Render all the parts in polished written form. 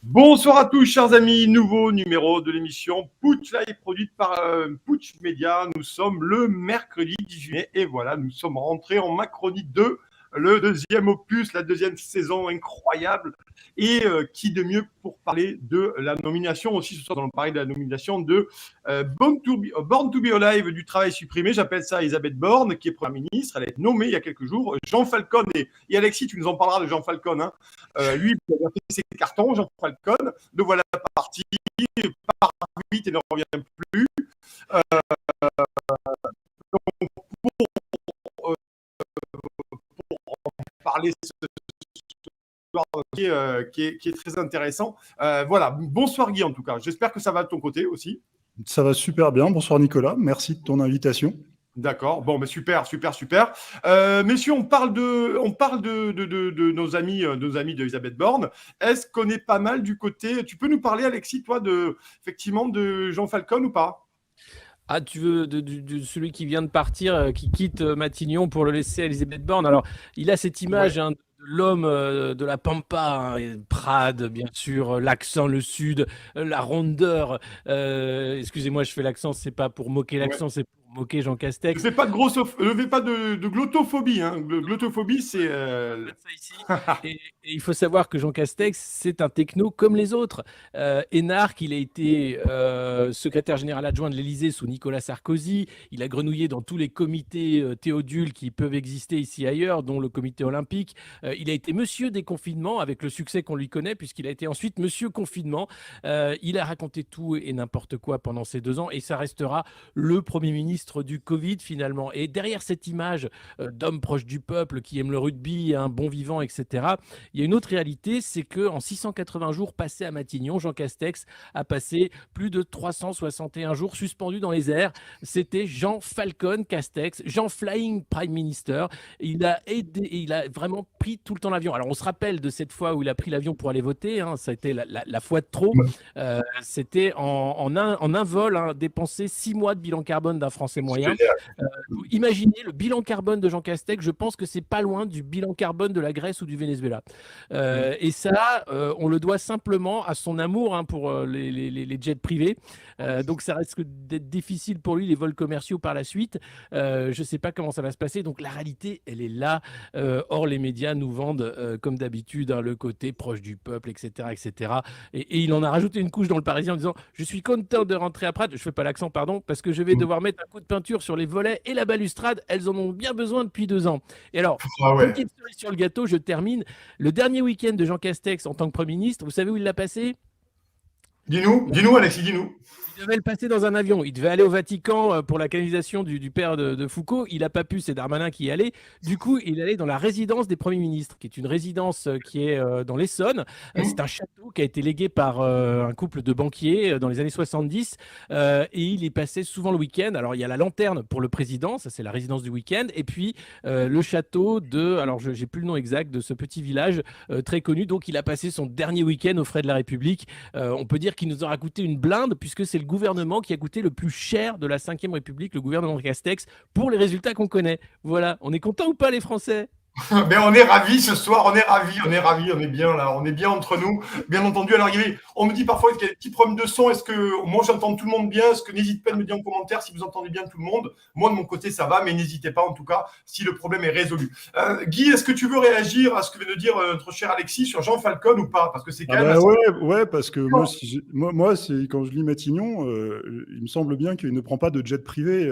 Bonsoir à tous, chers amis. Nouveau numéro de l'émission Putsch Live produite par Putsch Media. Nous sommes le mercredi 10 juillet et voilà, nous sommes rentrés en Macronie 2, le deuxième opus, la deuxième saison incroyable. Et qui de mieux pour parler de la nomination aussi ce soir, on parler de la nomination de Born to be Alive du travail supprimé. J'appelle ça Elisabeth Borne, qui est première ministre. Elle a été nommée il y a quelques jours. Jean Falcon et Alexis, tu nous en parleras de Jean Falcon. Hein. Lui, il a fait ses cartons, Jean Falcon. Le voilà parti, part vite et ne revient plus. Donc, pour parler ce soir qui est très intéressant. Voilà, bonsoir Guy en tout cas. J'espère que ça va de ton côté aussi. Ça va super bien. Bonsoir Nicolas, merci de ton invitation. D'accord, bon, mais super. Messieurs, on parle de nos amis d'Elisabeth Borne. Est-ce qu'on est pas mal du côté... Tu peux nous parler, Alexis, toi, effectivement, de Jean Falcon ou pas? Ah, tu veux de celui qui vient de partir, qui quitte Matignon pour le laisser à Elisabeth Borne. Alors, il a cette image de l'homme de la Pampa, hein, Prades, bien sûr, l'accent, le sud, la rondeur. Excusez-moi, je fais l'accent, c'est pas pour moquer l'accent, c'est pour moquer Jean Castex. Ne fais pas de glottophobie. Hein. Glottophobie, c'est... Et il faut savoir que Jean Castex, c'est un techno comme les autres. Énarque, il a été secrétaire général adjoint de l'Élysée sous Nicolas Sarkozy. Il a grenouillé dans tous les comités théodules qui peuvent exister ici et ailleurs, dont le comité olympique. Il a été monsieur des confinements, avec le succès qu'on lui connaît, puisqu'il a été ensuite monsieur confinement. Il a raconté tout et n'importe quoi pendant ces 2 ans, et ça restera le Premier ministre du Covid, finalement. Et derrière cette image d'homme proche du peuple, qui aime le rugby, un bon vivant, etc., il y a une autre réalité, c'est qu'en 680 jours passés à Matignon, Jean Castex a passé plus de 361 jours suspendus dans les airs. C'était Jean Falcon Castex, Jean Flying Prime Minister. Il a vraiment pris tout le temps l'avion. Alors on se rappelle de cette fois où il a pris l'avion pour aller voter, hein, ça a été la fois de trop. C'était en un vol, hein, dépensé 6 mois de bilan carbone d'un Français moyen. Imaginez le bilan carbone de Jean Castex, je pense que c'est pas loin du bilan carbone de la Grèce ou du Venezuela. Et ça, on le doit simplement à son amour, hein, pour les jets privés. Donc ça risque d'être difficile pour lui, les vols commerciaux par la suite. Je ne sais pas comment ça va se passer. Donc la réalité, elle est là. Or, les médias nous vendent, comme d'habitude, hein, le côté proche du peuple, etc. etc. Et il en a rajouté une couche dans le Parisien en disant « Je suis content de rentrer à Prades ». Je ne fais pas l'accent, pardon, parce que je vais devoir mettre un coup de peinture sur les volets et la balustrade. Elles en ont bien besoin depuis 2 ans. Et alors, petite cerise sur le gâteau, je termine. Le dernier week-end de Jean Castex en tant que Premier ministre, vous savez où il l'a passé? Dis-nous, Alexis, dis-nous. Il devait le passer dans un avion. Il devait aller au Vatican pour la canonisation du père de Foucault. Il n'a pas pu, c'est Darmanin qui y allait. Du coup, il allait dans la résidence des premiers ministres, qui est une résidence qui est dans l'Essonne. C'est un château qui a été légué par un couple de banquiers dans les années 70. Et il y passait souvent le week-end. Alors, il y a la lanterne pour le président, ça c'est la résidence du week-end. Et puis, le château alors je n'ai plus le nom exact, de ce petit village très connu. Donc, il a passé son dernier week-end aux frais de la République. On peut dire qu'il nous aura coûté une blinde, puisque c'est le gouvernement qui a coûté le plus cher de la Ve République, le gouvernement de Castex, pour les résultats qu'on connaît. Voilà, on est content ou pas les Français? Mais on est ravis ce soir, on est bien là, on est bien entre nous, bien entendu. Alors, on me dit parfois qu'il y a des petits problèmes de son. Est-ce que moi j'entends tout le monde bien? Est-ce que n'hésitez pas à me dire en commentaire si vous entendez bien tout le monde? Moi de mon côté ça va, mais n'hésitez pas en tout cas si le problème est résolu. Guy, est-ce que tu veux réagir à ce que vient de dire notre cher Alexis sur Jean Falcon ou pas? Parce que c'est quand même ouais, parce que moi quand je lis Matignon, il me semble bien qu'il ne prend pas de jet privé.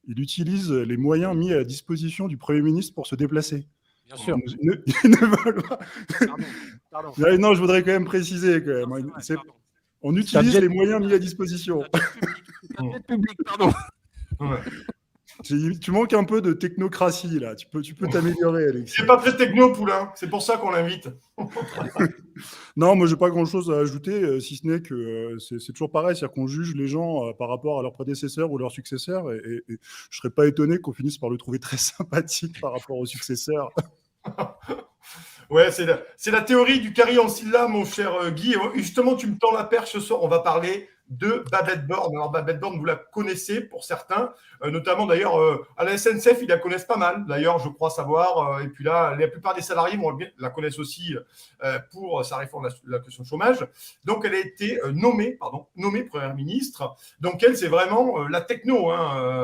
Il utilise les moyens mis à la disposition du Premier ministre pour se déplacer. Bien sûr. Il ne veulent pas. Pardon. Non, je voudrais quand même préciser. On utilise les moyens mis à disposition. C'est un jet public, pardon. Ouais. Tu manques un peu de technocratie, là. Tu peux t'améliorer, Alexis. C'est pas très techno, Poulain. C'est pour ça qu'on l'invite. Non, moi, j'ai pas grand-chose à ajouter, si ce n'est que c'est toujours pareil. C'est-à-dire qu'on juge les gens par rapport à leurs prédécesseurs ou leurs successeurs. Et je serais pas étonné qu'on finisse par le trouver très sympathique par rapport aux successeurs. Ouais, c'est la théorie du carré en syllabe, mon cher Guy. Et justement, tu me tends la perche ce soir. On va parler de Babette Borne. Alors Babette Borne, vous la connaissez pour certains, notamment d'ailleurs à la SNCF, ils la connaissent pas mal. D'ailleurs, je crois savoir. Et puis là, la plupart des salariés la connaissent aussi pour sa réforme de la question chômage. Donc, elle a été nommée Première ministre. Donc, elle, c'est vraiment la techno,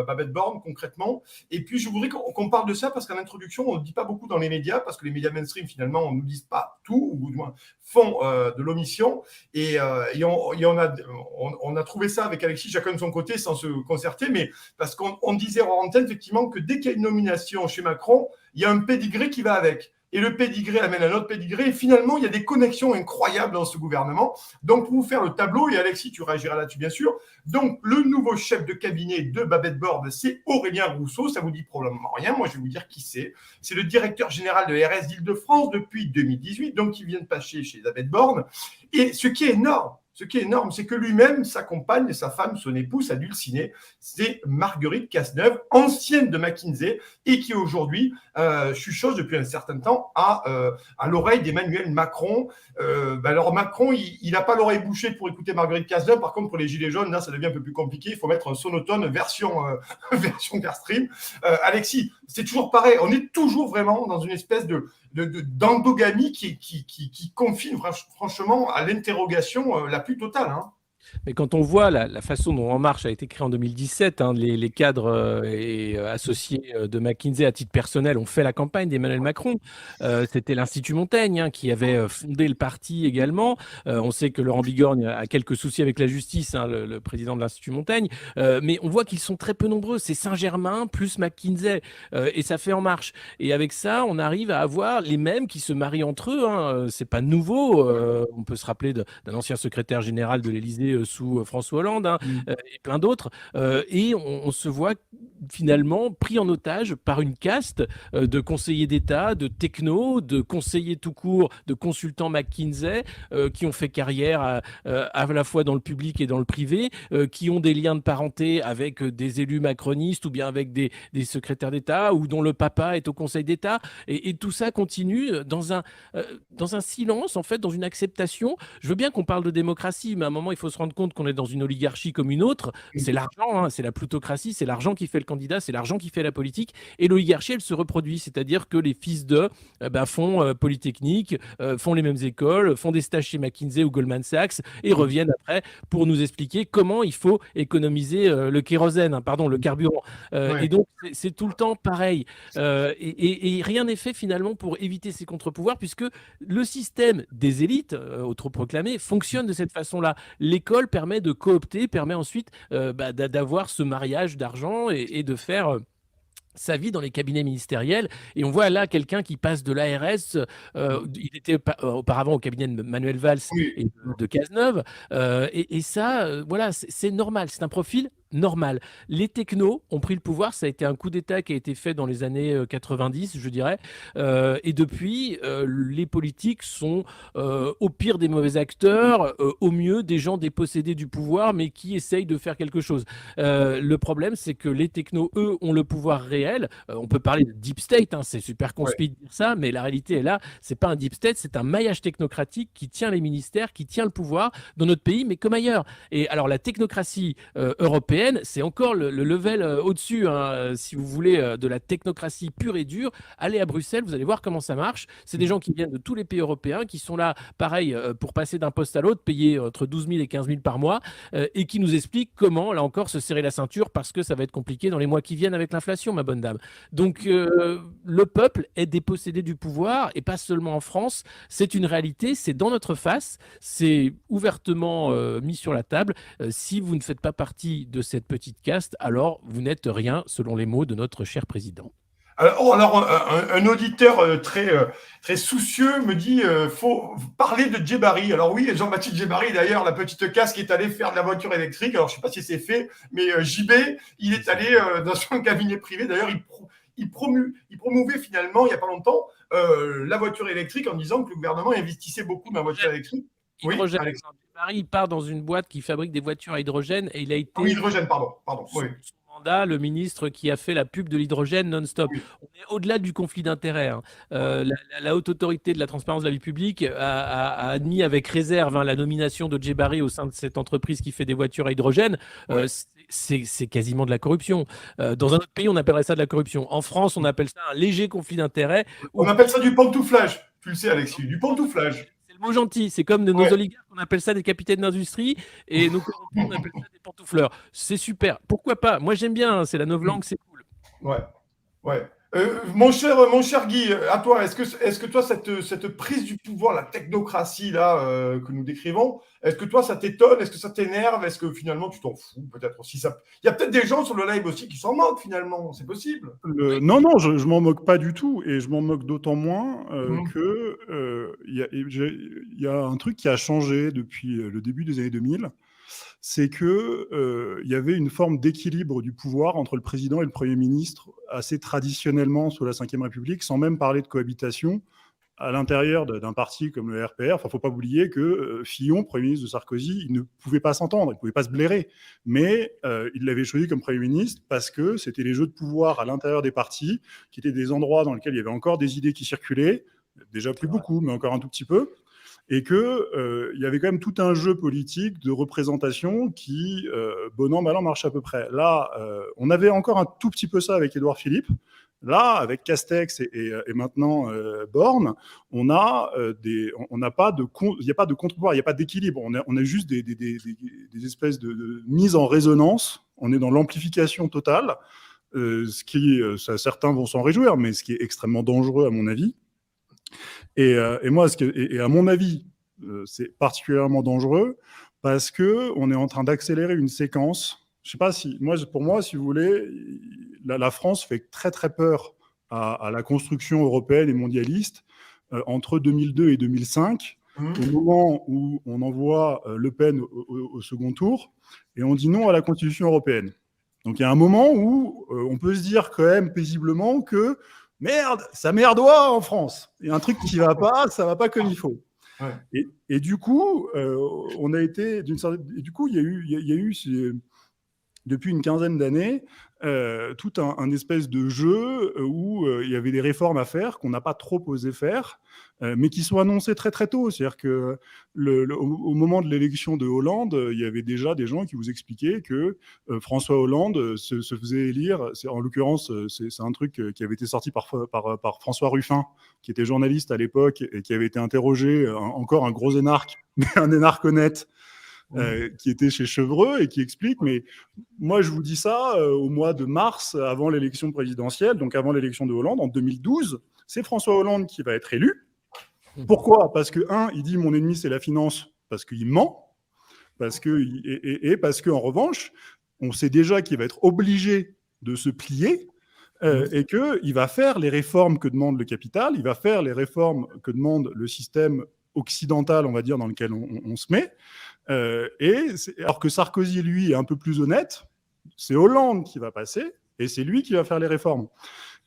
Babette Borne, concrètement. Et puis, je voudrais qu'on parle de ça parce qu'en introduction, on ne dit pas beaucoup dans les médias, parce que les médias mainstream, finalement, on ne nous dit pas tout, ou du moins font de l'omission. Et on a trouvé ça avec Alexis, chacun de son côté, sans se concerter, mais parce qu'on disait en antenne, effectivement, que dès qu'il y a une nomination chez Macron, il y a un pédigré qui va avec. Et le pédigré amène un autre pédigré. Et finalement, il y a des connexions incroyables dans ce gouvernement. Donc, pour vous faire le tableau, et Alexis, tu réagiras là-dessus, bien sûr. Donc, le nouveau chef de cabinet de Babette Borne, c'est Aurélien Rousseau. Ça vous dit probablement rien. Moi, je vais vous dire qui c'est. C'est le directeur général de RS d'Île-de-France depuis 2018. Donc, il vient de passer chez Babette Borne. Et ce qui est énorme, c'est que lui-même, sa compagne, sa femme, son épouse, sa dulcinée, c'est Marguerite Cazeneuve, ancienne de McKinsey, et qui aujourd'hui chuchote depuis un certain temps à l'oreille d'Emmanuel Macron. Alors Macron, il n'a pas l'oreille bouchée pour écouter Marguerite Cazeneuve. Par contre, pour les gilets jaunes, là, ça devient un peu plus compliqué. Il faut mettre un sonotone version Airstream. Alexis, c'est toujours pareil. On est toujours vraiment dans une espèce d'endogamie qui confine franchement à l'interrogation la plus totale. Mais quand on voit la façon dont En Marche a été créé en 2017, les cadres et associés de McKinsey à titre personnel ont fait la campagne d'Emmanuel Macron. C'était l'Institut Montaigne qui avait fondé le parti également. On sait que Laurent Bigorgne a quelques soucis avec la justice, le président de l'Institut Montaigne. Mais on voit qu'ils sont très peu nombreux. C'est Saint-Germain plus McKinsey. Et ça fait En Marche. Et avec ça, on arrive à avoir les mêmes qui se marient entre eux. C'est pas nouveau. On peut se rappeler d'un ancien secrétaire général de l'Élysée sous François Hollande et plein d'autres. Et on se voit finalement pris en otage par une caste de conseillers d'État, de technos, de conseillers tout court, de consultants McKinsey qui ont fait carrière à la fois dans le public et dans le privé, qui ont des liens de parenté avec des élus macronistes ou bien avec des secrétaires d'État ou dont le papa est au Conseil d'État. Et tout ça continue dans un silence, en fait, dans une acceptation. Je veux bien qu'on parle de démocratie, mais à un moment, il faut se rendre compte qu'on est dans une oligarchie comme une autre. C'est l'argent, c'est la plutocratie, c'est l'argent qui fait le candidat, c'est l'argent qui fait la politique. Et l'oligarchie, elle se reproduit, c'est-à-dire que les fils de font Polytechnique, font les mêmes écoles, font des stages chez McKinsey ou Goldman Sachs et reviennent après pour nous expliquer comment il faut économiser le kérosène, le carburant. Et donc, c'est tout le temps pareil. Et rien n'est fait finalement pour éviter ces contre-pouvoirs, puisque le système des élites, autoproclamées, fonctionne de cette façon-là. L'école permet de coopter, permet ensuite d'avoir ce mariage d'argent et de faire sa vie dans les cabinets ministériels. Et on voit là quelqu'un qui passe de l'ARS, il était auparavant au cabinet de Manuel Valls et de Cazeneuve, et ça, voilà, c'est normal, c'est un profil normal. Les technos ont pris le pouvoir, ça a été un coup d'État qui a été fait dans les années 90, je dirais, et depuis, les politiques sont au pire des mauvais acteurs, au mieux des gens dépossédés du pouvoir, mais qui essayent de faire quelque chose. Le problème, c'est que les technos, eux, ont le pouvoir réel. On peut parler de deep state, c'est super conspi de dire ça, mais la réalité est là, c'est pas un deep state, c'est un maillage technocratique qui tient les ministères, qui tient le pouvoir dans notre pays, mais comme ailleurs. Et alors, la technocratie européenne, c'est encore le level au-dessus, si vous voulez, de la technocratie pure et dure. Allez à Bruxelles, vous allez voir comment ça marche. C'est des gens qui viennent de tous les pays européens, qui sont là, pareil, pour passer d'un poste à l'autre, payés entre 12 000 et 15 000 par mois, et qui nous expliquent comment, là encore, se serrer la ceinture parce que ça va être compliqué dans les mois qui viennent avec l'inflation, ma bonne dame. Donc, le peuple est dépossédé du pouvoir, et pas seulement en France. C'est une réalité, c'est dans notre face, c'est ouvertement mis sur la table. Si vous ne faites pas partie de cette petite caste, alors vous n'êtes rien, selon les mots de notre cher président. Alors un auditeur très soucieux me dit faut parler de Djebari. Alors oui, Jean-Baptiste Djebari, d'ailleurs, la petite casse qui est allé faire de la voiture électrique. Alors je ne sais pas si c'est fait, mais JB, il est allé dans son cabinet privé. D'ailleurs, il promouvait finalement, il n'y a pas longtemps, la voiture électrique en disant que le gouvernement investissait beaucoup dans la voiture électrique. Hydrogène. Oui, Djebari, il part dans une boîte qui fabrique des voitures à hydrogène et il a été... hydrogène, pardon. Oui. Mandanda, le ministre qui a fait la pub de l'hydrogène non-stop. Oui. On est au-delà du conflit d'intérêts, hein. La haute autorité de la transparence de la vie publique a admis avec réserve, hein, la nomination de Djebari au sein de cette entreprise qui fait des voitures à hydrogène. Ouais. C'est quasiment de la corruption. Dans un autre pays, on appellerait ça de la corruption. En France, on appelle ça un léger conflit d'intérêts. On appelle ça du pantouflage. Tu le sais, Alexis, du pantouflage. C'est le mot gentil. C'est comme de nos Ouais. oligarques, on appelle ça des capitaines d'industrie, et nos corrompus, on appelle ça des pantoufleurs. C'est super. Pourquoi pas? Moi, j'aime bien, hein, c'est la novlangue, c'est cool. Ouais, ouais. Mon cher Guy, à toi, est-ce que toi, cette prise du pouvoir, la technocratie là que nous décrivons, est-ce que toi, ça t'étonne? Est-ce que ça t'énerve? Est-ce que finalement, tu t'en fous peut-être aussi ça... Il y a peut-être des gens sur le live aussi qui s'en moquent finalement, c'est possible. Non, je m'en moque pas du tout, et je m'en moque d'autant moins que il y a un truc qui a changé depuis le début des années 2000, c'est que il y avait une forme d'équilibre du pouvoir entre le président et le Premier ministre assez traditionnellement sous la Ve République, sans même parler de cohabitation, à l'intérieur d'un parti comme le RPR. Enfin, faut pas oublier que Fillon, Premier ministre de Sarkozy, il ne pouvait pas s'entendre, il ne pouvait pas se blairer. Mais il l'avait choisi comme Premier ministre parce que c'était les jeux de pouvoir à l'intérieur des partis, qui étaient des endroits dans lesquels il y avait encore des idées qui circulaient, déjà plus beaucoup, mais encore un tout petit peu, et que il y avait quand même tout un jeu politique de représentation qui, bon an, mal an, marche à peu près. Là, on avait encore un tout petit peu ça avec Édouard Philippe. Là, avec Castex et maintenant Borne, on n'a pas de il n'y a pas de contre-pouvoir, il n'y a pas d'équilibre. On a juste des espèces de mise en résonance. On est dans l'amplification totale, ce qui, certains vont s'en réjouir, mais ce qui est extrêmement dangereux à mon avis. Et moi, à mon avis, c'est particulièrement dangereux parce que on est en train d'accélérer une séquence. Je sais pas si, pour moi, si vous voulez, la France fait très très peur à la construction européenne et mondialiste entre 2002 et 2005, au moment où on envoie Le Pen au second tour et on dit non à la Constitution européenne. Donc il y a un moment où on peut se dire quand même paisiblement que merde, ça merdoit en France. Il y a un truc qui va pas, ça va pas comme il faut. Ouais. Et du coup, on a été d'une certaine. Et du coup, il y a eu depuis une quinzaine d'années, tout un espèce de jeu où il y avait des réformes à faire qu'on n'a pas trop osé faire, mais qui sont annoncées très très tôt. C'est-à-dire que au moment de l'élection de Hollande, il y avait déjà des gens qui vous expliquaient que François Hollande se faisait élire. En l'occurrence, c'est un truc qui avait été sorti par François Ruffin, qui était journaliste à l'époque et qui avait été interrogé, encore un gros énarque, mais un énarque honnête, qui était chez Chevreux et qui explique, mais moi je vous dis ça au mois de mars, avant l'élection présidentielle, donc avant l'élection de Hollande, en 2012, c'est François Hollande qui va être élu. Pourquoi? Parce que, il dit mon ennemi c'est la finance, parce qu'il ment, parce qu'en revanche, on sait déjà qu'il va être obligé de se plier, et qu'il va faire les réformes que demande le capital, il va faire les réformes que demande le système occidental, on va dire, dans lequel on se met. Alors que Sarkozy, lui, est un peu plus honnête, c'est Hollande qui va passer et c'est lui qui va faire les réformes.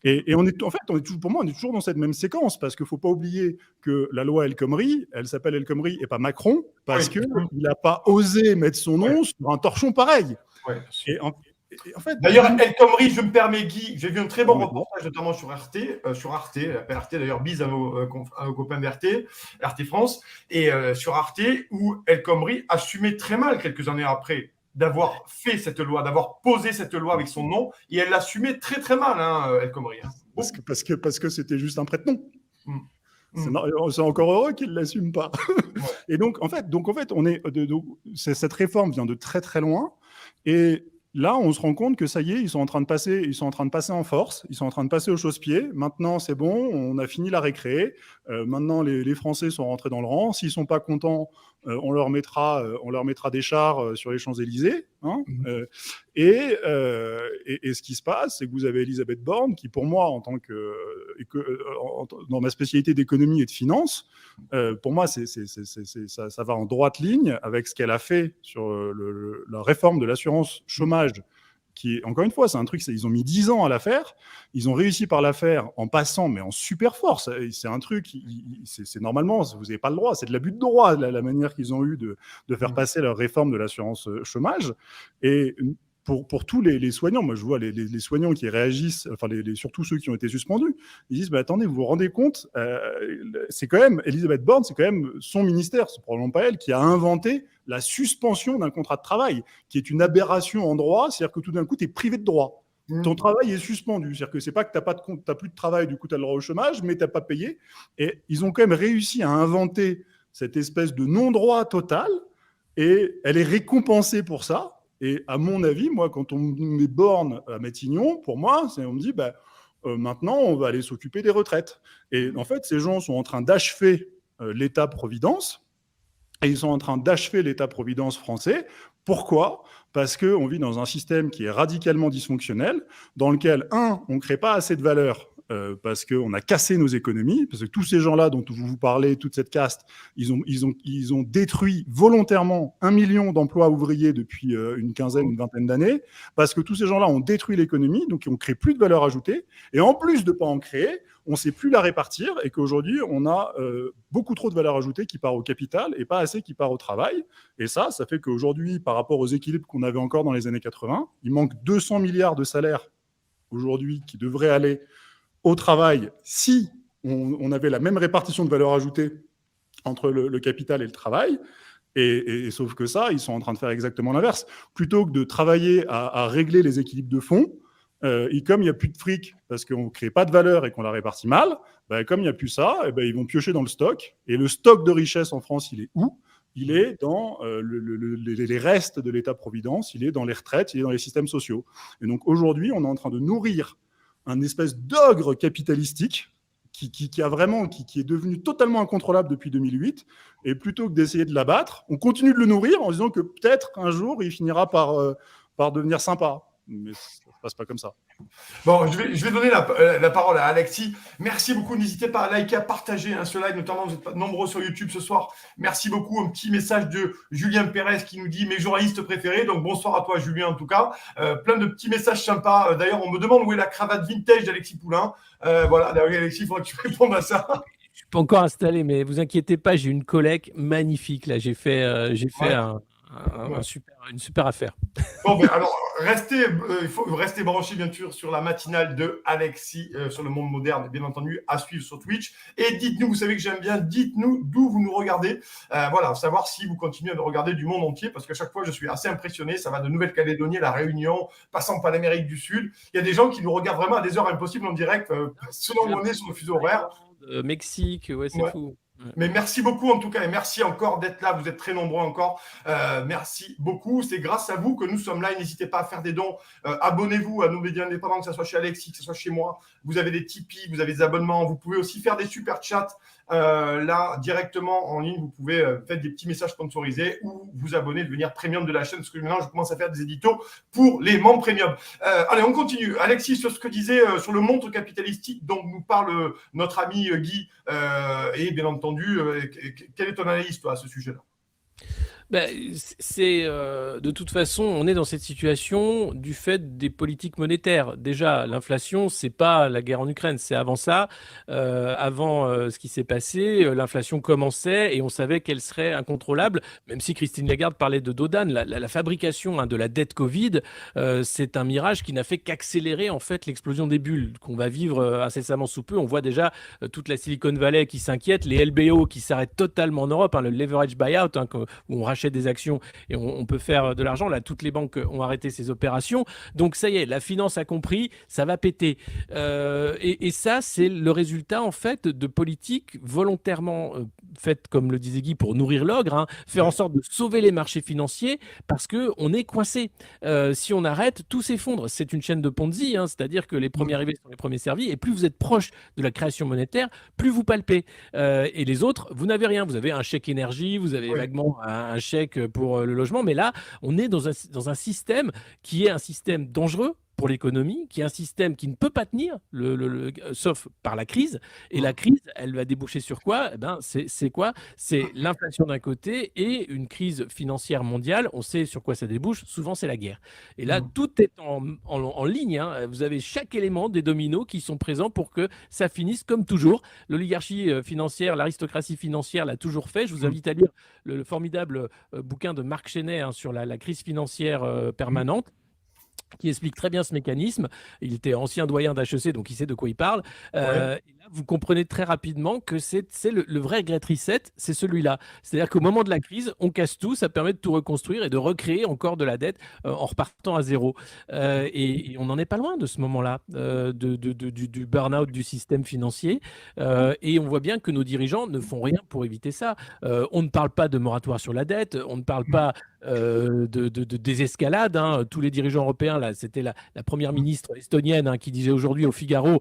Et pour moi, on est toujours dans cette même séquence, parce qu'il ne faut pas oublier que la loi El Khomri, elle s'appelle El Khomri et pas Macron, parce qu'il n'a pas osé mettre son nom sur un torchon pareil. Ouais. En fait, d'ailleurs, El Khomri, je me permets, Guy, j'ai vu un très bon reportage, notamment sur Arte, d'ailleurs, bise à nos copains d'RT, RT France, et sur Arte, où El Khomri assumait très mal, quelques années après, d'avoir fait cette loi, d'avoir posé cette loi avec son nom, et elle l'assumait très très mal, El Khomri. Parce que c'était juste un prête-nom. C'est encore heureux qu'il ne l'assume pas. Et donc, en fait, cette réforme vient de très très loin, et là, on se rend compte que ça y est, ils sont en train de passer en force, ils sont en train de passer au chausse-pied. Maintenant, c'est bon, on a fini la récré. Maintenant, les Français sont rentrés dans le rang. S'ils sont pas contents, on leur mettra des chars sur les Champs-Élysées. Hein. Et ce qui se passe, c'est que vous avez Elisabeth Borne, qui, pour moi, dans ma spécialité d'économie et de finance, pour moi, ça va en droite ligne avec ce qu'elle a fait sur la réforme de l'assurance chômage, qui, encore une fois, c'est un truc, ils ont mis 10 ans à la faire, ils ont réussi par la faire en passant, mais en super force. C'est un truc, c'est normalement, vous n'avez pas le droit, c'est de l'abus de droit, la manière qu'ils ont eu de faire passer leur réforme de l'assurance chômage. Et pour tous les soignants, moi je vois les soignants qui réagissent, enfin surtout ceux qui ont été suspendus, ils disent attendez, vous vous rendez compte, c'est quand même, Elisabeth Borne, c'est quand même son ministère, c'est probablement pas elle, qui a inventé la suspension d'un contrat de travail, qui est une aberration en droit, c'est-à-dire que tout d'un coup, tu es privé de droit. Ton travail est suspendu. C'est-à-dire que c'est pas que tu n'as plus de travail, du coup, tu as le droit au chômage, mais tu n'as pas payé. Et ils ont quand même réussi à inventer cette espèce de non-droit total, et elle est récompensée pour ça. Et à mon avis, moi, quand on met Borne à Matignon, pour moi, on me dit, maintenant, on va aller s'occuper des retraites. Et en fait, ces gens sont en train d'achever l'État-providence, et ils sont en train d'achever l'État-providence français. Pourquoi ? Parce qu'on vit dans un système qui est radicalement dysfonctionnel, dans lequel, on ne crée pas assez de valeur, parce qu'on a cassé nos économies, parce que tous ces gens-là dont vous parlez, toute cette caste, ils ont détruit volontairement 1 million d'emplois ouvriers depuis une vingtaine d'années, parce que tous ces gens-là ont détruit l'économie, donc on ne crée plus de valeur ajoutée, et en plus de ne pas en créer, on ne sait plus la répartir, et qu'aujourd'hui, on a beaucoup trop de valeur ajoutée qui part au capital, et pas assez qui part au travail. Et ça fait qu'aujourd'hui, par rapport aux équilibres qu'on avait encore dans les années 80, il manque 200 milliards de salaires aujourd'hui qui devraient aller au travail si on avait la même répartition de valeur ajoutée entre le capital et le travail. Et sauf que ça, ils sont en train de faire exactement l'inverse. Plutôt que de travailler à régler les équilibres de fonds, et comme il n'y a plus de fric parce qu'on ne crée pas de valeur et qu'on la répartit mal, comme il n'y a plus ça, ils vont piocher dans le stock. Et le stock de richesse en France, il est où ? Il est dans les restes de l'État-providence, il est dans les retraites, il est dans les systèmes sociaux. Et donc aujourd'hui, on est en train de nourrir un espèce d'ogre capitalistique qui est devenu totalement incontrôlable depuis 2008. Et plutôt que d'essayer de l'abattre, on continue de le nourrir en disant que peut-être un jour, il finira par devenir sympa. Mais ça ne se passe pas comme ça. Bon, je vais donner la parole à Alexis. Merci beaucoup. N'hésitez pas à liker, à partager ce live, notamment vous êtes nombreux sur YouTube ce soir. Merci beaucoup. Un petit message de Julien Pérez qui nous dit mes journalistes préférés. Donc bonsoir à toi, Julien, en tout cas. Plein de petits messages sympas. D'ailleurs, on me demande où est la cravate vintage d'Alexis Poulain. Voilà, d'ailleurs, Alexis, il faudra que tu répondes à ça. Je suis pas encore installé, mais vous inquiétez pas, j'ai une collecte magnifique là. J'ai fait une super affaire. Bon, alors, il faut rester branché, bien sûr, sur la matinale de Alexis, sur le monde moderne, bien entendu, à suivre sur Twitch. Et dites-nous, vous savez que j'aime bien, dites-nous d'où vous nous regardez. Voilà, savoir si vous continuez à nous regarder du monde entier, parce qu'à chaque fois, je suis assez impressionné. Ça va de Nouvelle-Calédonie à La Réunion, passant par l'Amérique du Sud. Il y a des gens qui nous regardent vraiment à des heures impossibles en direct, selon où on est sur le fuseau horaire. Mexique, ouais, c'est fou. Mais merci beaucoup en tout cas et merci encore d'être là. Vous êtes très nombreux encore. Merci beaucoup. C'est grâce à vous que nous sommes là. Et n'hésitez pas à faire des dons. Abonnez-vous à nos médias indépendants, que ce soit chez Alexis, que ce soit chez moi. Vous avez des Tipeee, vous avez des abonnements. Vous pouvez aussi faire des super chats. Là, directement en ligne, vous pouvez faire des petits messages sponsorisés ou vous abonner, devenir premium de la chaîne. Parce que maintenant, je commence à faire des éditos pour les membres premium. Allez, on continue. Alexis, sur ce que disait sur le montre capitalistique dont nous parle notre ami Guy et bien entendu, quelle est ton analyse, toi, à ce sujet-là ? De toute façon, on est dans cette situation du fait des politiques monétaires. Déjà, l'inflation, c'est pas la guerre en Ukraine, c'est avant ça. Avant ce qui s'est passé, l'inflation commençait et on savait qu'elle serait incontrôlable, même si Christine Lagarde parlait de dos d'âne. La fabrication de la dette Covid, c'est un mirage qui n'a fait qu'accélérer en fait l'explosion des bulles qu'on va vivre incessamment sous peu. On voit déjà toute la Silicon Valley qui s'inquiète, les LBO qui s'arrêtent totalement en Europe, le leverage buyout, où on rachète des actions et on peut faire de l'argent. Là, toutes les banques ont arrêté ces opérations. Donc, ça y est, la finance a compris, ça va péter. Et ça, c'est le résultat, en fait, de politiques volontairement faites, comme le disait Guy, pour nourrir l'ogre, faire en sorte de sauver les marchés financiers parce qu'on est coincé. Si on arrête, tout s'effondre. C'est une chaîne de Ponzi, c'est-à-dire que les premiers arrivés sont les premiers servis et plus vous êtes proche de la création monétaire, plus vous palpez. Et les autres, vous n'avez rien. Vous avez un chèque énergie, vous avez vaguement un chèque pour le logement, mais là, on est dans un système qui est un système dangereux pour l'économie, qui est un système qui ne peut pas tenir, sauf par la crise. Et la crise, elle va déboucher sur quoi ? C'est quoi ? C'est l'inflation d'un côté et une crise financière mondiale. On sait sur quoi ça débouche. Souvent, c'est la guerre. Et là, tout est en ligne. Vous avez chaque élément des dominos qui sont présents pour que ça finisse comme toujours. L'oligarchie financière, l'aristocratie financière l'a toujours fait. Je vous invite à lire le formidable bouquin de Marc Chenet sur la crise financière permanente. qui explique très bien ce mécanisme. Il était ancien doyen d'HEC, donc il sait de quoi il parle. Ouais. Et là, vous comprenez très rapidement que c'est le vrai Great Reset, c'est celui-là. C'est-à-dire qu'au moment de la crise, on casse tout, ça permet de tout reconstruire et de recréer encore de la dette en repartant à zéro. Et on n'en est pas loin de ce moment-là, du burn-out du système financier. Et on voit bien que nos dirigeants ne font rien pour éviter ça. On ne parle pas de moratoire sur la dette, on ne parle pas de désescalade. Tous les dirigeants européens, là, c'était la première ministre estonienne qui disait aujourd'hui au Figaro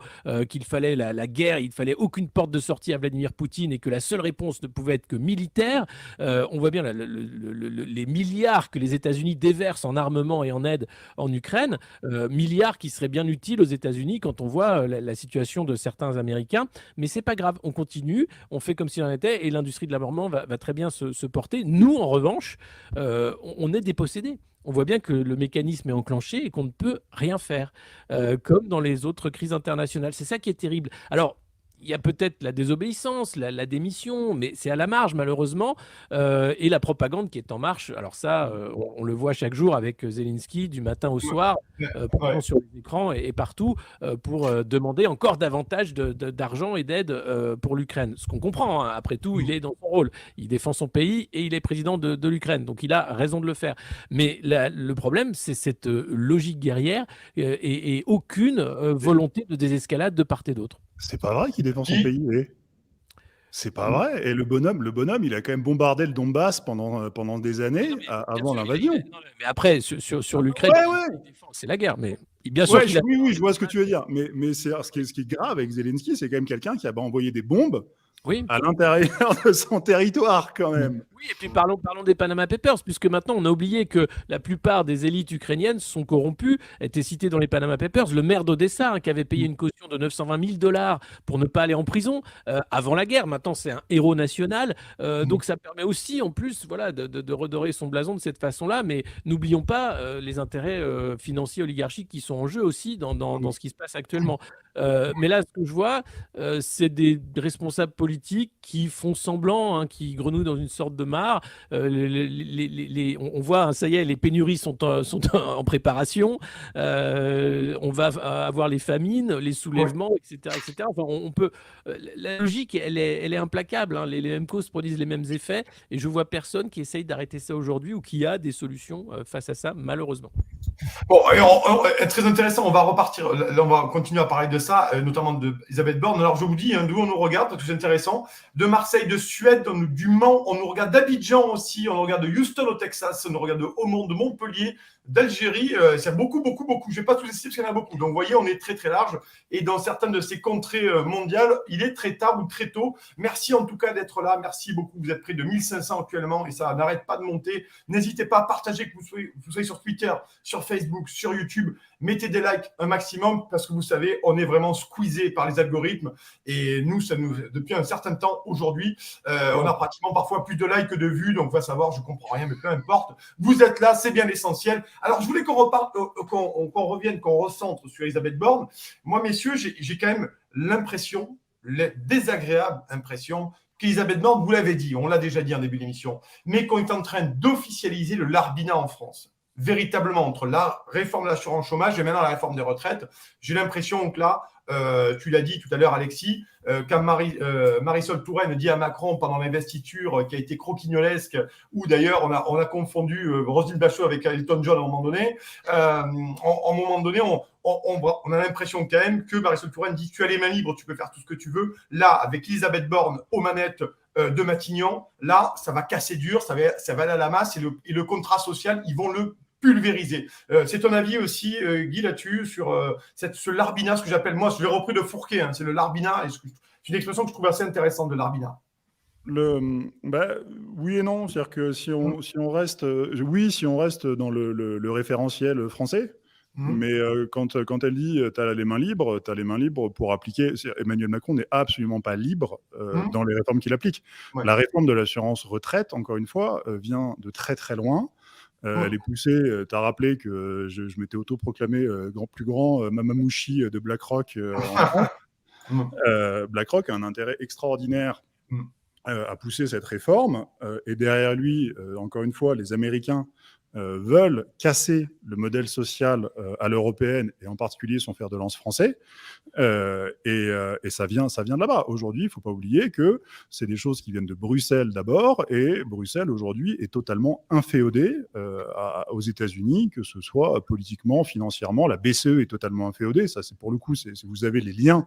qu'il fallait la guerre, il ne fallait aucune porte de sortie à Vladimir Poutine et que la seule réponse ne pouvait être que militaire. On voit bien les milliards que les États-Unis déversent en armement et en aide en Ukraine, milliards qui seraient bien utiles aux États-Unis quand on voit la situation de certains Américains. Mais c'est pas grave, on continue, on fait comme s'il en était et l'industrie de l'armement va très bien se porter. Nous, en revanche, on est dépossédés. On voit bien que le mécanisme est enclenché et qu'on ne peut rien faire, comme dans les autres crises internationales. C'est ça qui est terrible. Alors, il y a peut-être la désobéissance, la démission, mais c'est à la marge, malheureusement, et la propagande qui est en marche. Alors ça, on le voit chaque jour avec Zelensky, du matin au soir, présent sur les écrans et partout, pour demander encore davantage d'argent et d'aide pour l'Ukraine. Ce qu'on comprend, après tout, il est dans son rôle. Il défend son pays et il est président de l'Ukraine, donc il a raison de le faire. Mais le problème, c'est cette logique guerrière et aucune volonté de désescalade de part et d'autre. C'est pas vrai qu'il défend son pays. C'est pas vrai. Et le bonhomme, il a quand même bombardé le Donbass pendant des années avant l'invasion. Mais après, sur l'Ukraine, c'est la guerre. Mais bien sûr oui, je vois ce que tu veux dire. Mais ce qui est grave avec Zelensky, c'est quand même quelqu'un qui a envoyé des bombes à l'intérieur de son territoire, quand même. Oui, et puis parlons des Panama Papers, puisque maintenant on a oublié que la plupart des élites ukrainiennes sont corrompues, étaient citées dans les Panama Papers. Le maire d'Odessa, qui avait payé une caution de 920 000 $ pour ne pas aller en prison avant la guerre, maintenant c'est un héros national. Donc ça permet aussi, en plus, de redorer son blason de cette façon-là. Mais n'oublions pas les intérêts financiers oligarchiques qui sont en jeu aussi dans ce qui se passe actuellement. Mais là, ce que je vois, c'est des responsables politiques qui font semblant, qui grenouillent dans une sorte de mare. On voit, ça y est, les pénuries sont en préparation. On va avoir les famines, les soulèvements, etc., etc. Enfin, la logique, elle est implacable. Les mêmes causes produisent les mêmes effets. Et je vois personne qui essaye d'arrêter ça aujourd'hui ou qui a des solutions face à ça, malheureusement. Bon, très intéressant. On va repartir. Là, on va continuer à parler de ça, notamment d'Elisabeth Borne. Alors, je vous dis d'où on nous regarde, parce que c'est intéressant. De Marseille, de Suède, du Mans, on nous regarde d'Abidjan aussi, on nous regarde de Houston au Texas, on nous regarde de Montpellier, d'Algérie. C'est beaucoup. Je ne vais pas tous les citer parce qu'il y en a beaucoup. Donc, vous voyez, on est très, très large. Et dans certaines de ces contrées mondiales, il est très tard ou très tôt. Merci en tout cas d'être là. Merci beaucoup. Vous êtes près de 1500 actuellement et ça n'arrête pas de monter. N'hésitez pas à partager, que vous soyez sur Twitter, sur Facebook, sur YouTube. Mettez des likes un maximum parce que vous savez, on est vraiment squeezé par les algorithmes. Et nous, depuis un certain temps aujourd'hui, on a pratiquement parfois plus de likes que de vues. Donc, on va savoir, je ne comprends rien, mais peu importe. Vous êtes là, c'est bien l'essentiel. Alors, je voulais qu'on revienne, qu'on recentre sur Elisabeth Borne. Moi, messieurs, j'ai quand même l'impression, la désagréable impression qu'Elisabeth Borne, vous l'avez dit, on l'a déjà dit en début d'émission, mais qu'on est en train d'officialiser le Larbinat en France. Véritablement, entre la réforme de l'assurance chômage et maintenant la réforme des retraites, j'ai l'impression que là, tu l'as dit tout à l'heure, Alexis, quand Marisol Touraine dit à Macron pendant l'investiture qui a été croquignolesque, où d'ailleurs on a confondu Roselyne Bachelot avec Elton John à un moment donné, on a l'impression quand même que Marisol Touraine dit tu as les mains libres, tu peux faire tout ce que tu veux. Là, avec Elisabeth Borne aux manettes de Matignon, là, ça va casser dur, ça va aller à la masse et le contrat social, ils vont le pulvériser. C'est ton avis aussi, Guy, là-dessus, sur ce Larbinat, ce que j'appelle, moi, je l'ai repris de Fourquet, c'est le Larbinat, c'est une expression que je trouve assez intéressante de Larbinat. Oui et non, c'est-à-dire que si on reste dans le référentiel français, mais quand elle dit tu as les mains libres pour appliquer. Emmanuel Macron n'est absolument pas libre dans les réformes qu'il applique. Ouais. La réforme de l'assurance retraite, encore une fois, vient de très très loin. Elle est poussée. Tu as rappelé que je m'étais autoproclamé plus grand Mamamouchi de BlackRock en France. BlackRock a un intérêt extraordinaire à pousser cette réforme. Et derrière lui, encore une fois, les Américains veulent casser le modèle social à l'européenne, et en particulier son fer de lance français, et ça vient de là-bas. Aujourd'hui, il ne faut pas oublier que c'est des choses qui viennent de Bruxelles d'abord, et Bruxelles aujourd'hui est totalement inféodée aux États-Unis, que ce soit politiquement, financièrement. La BCE est totalement inféodée. Ça, c'est pour le coup, vous avez les liens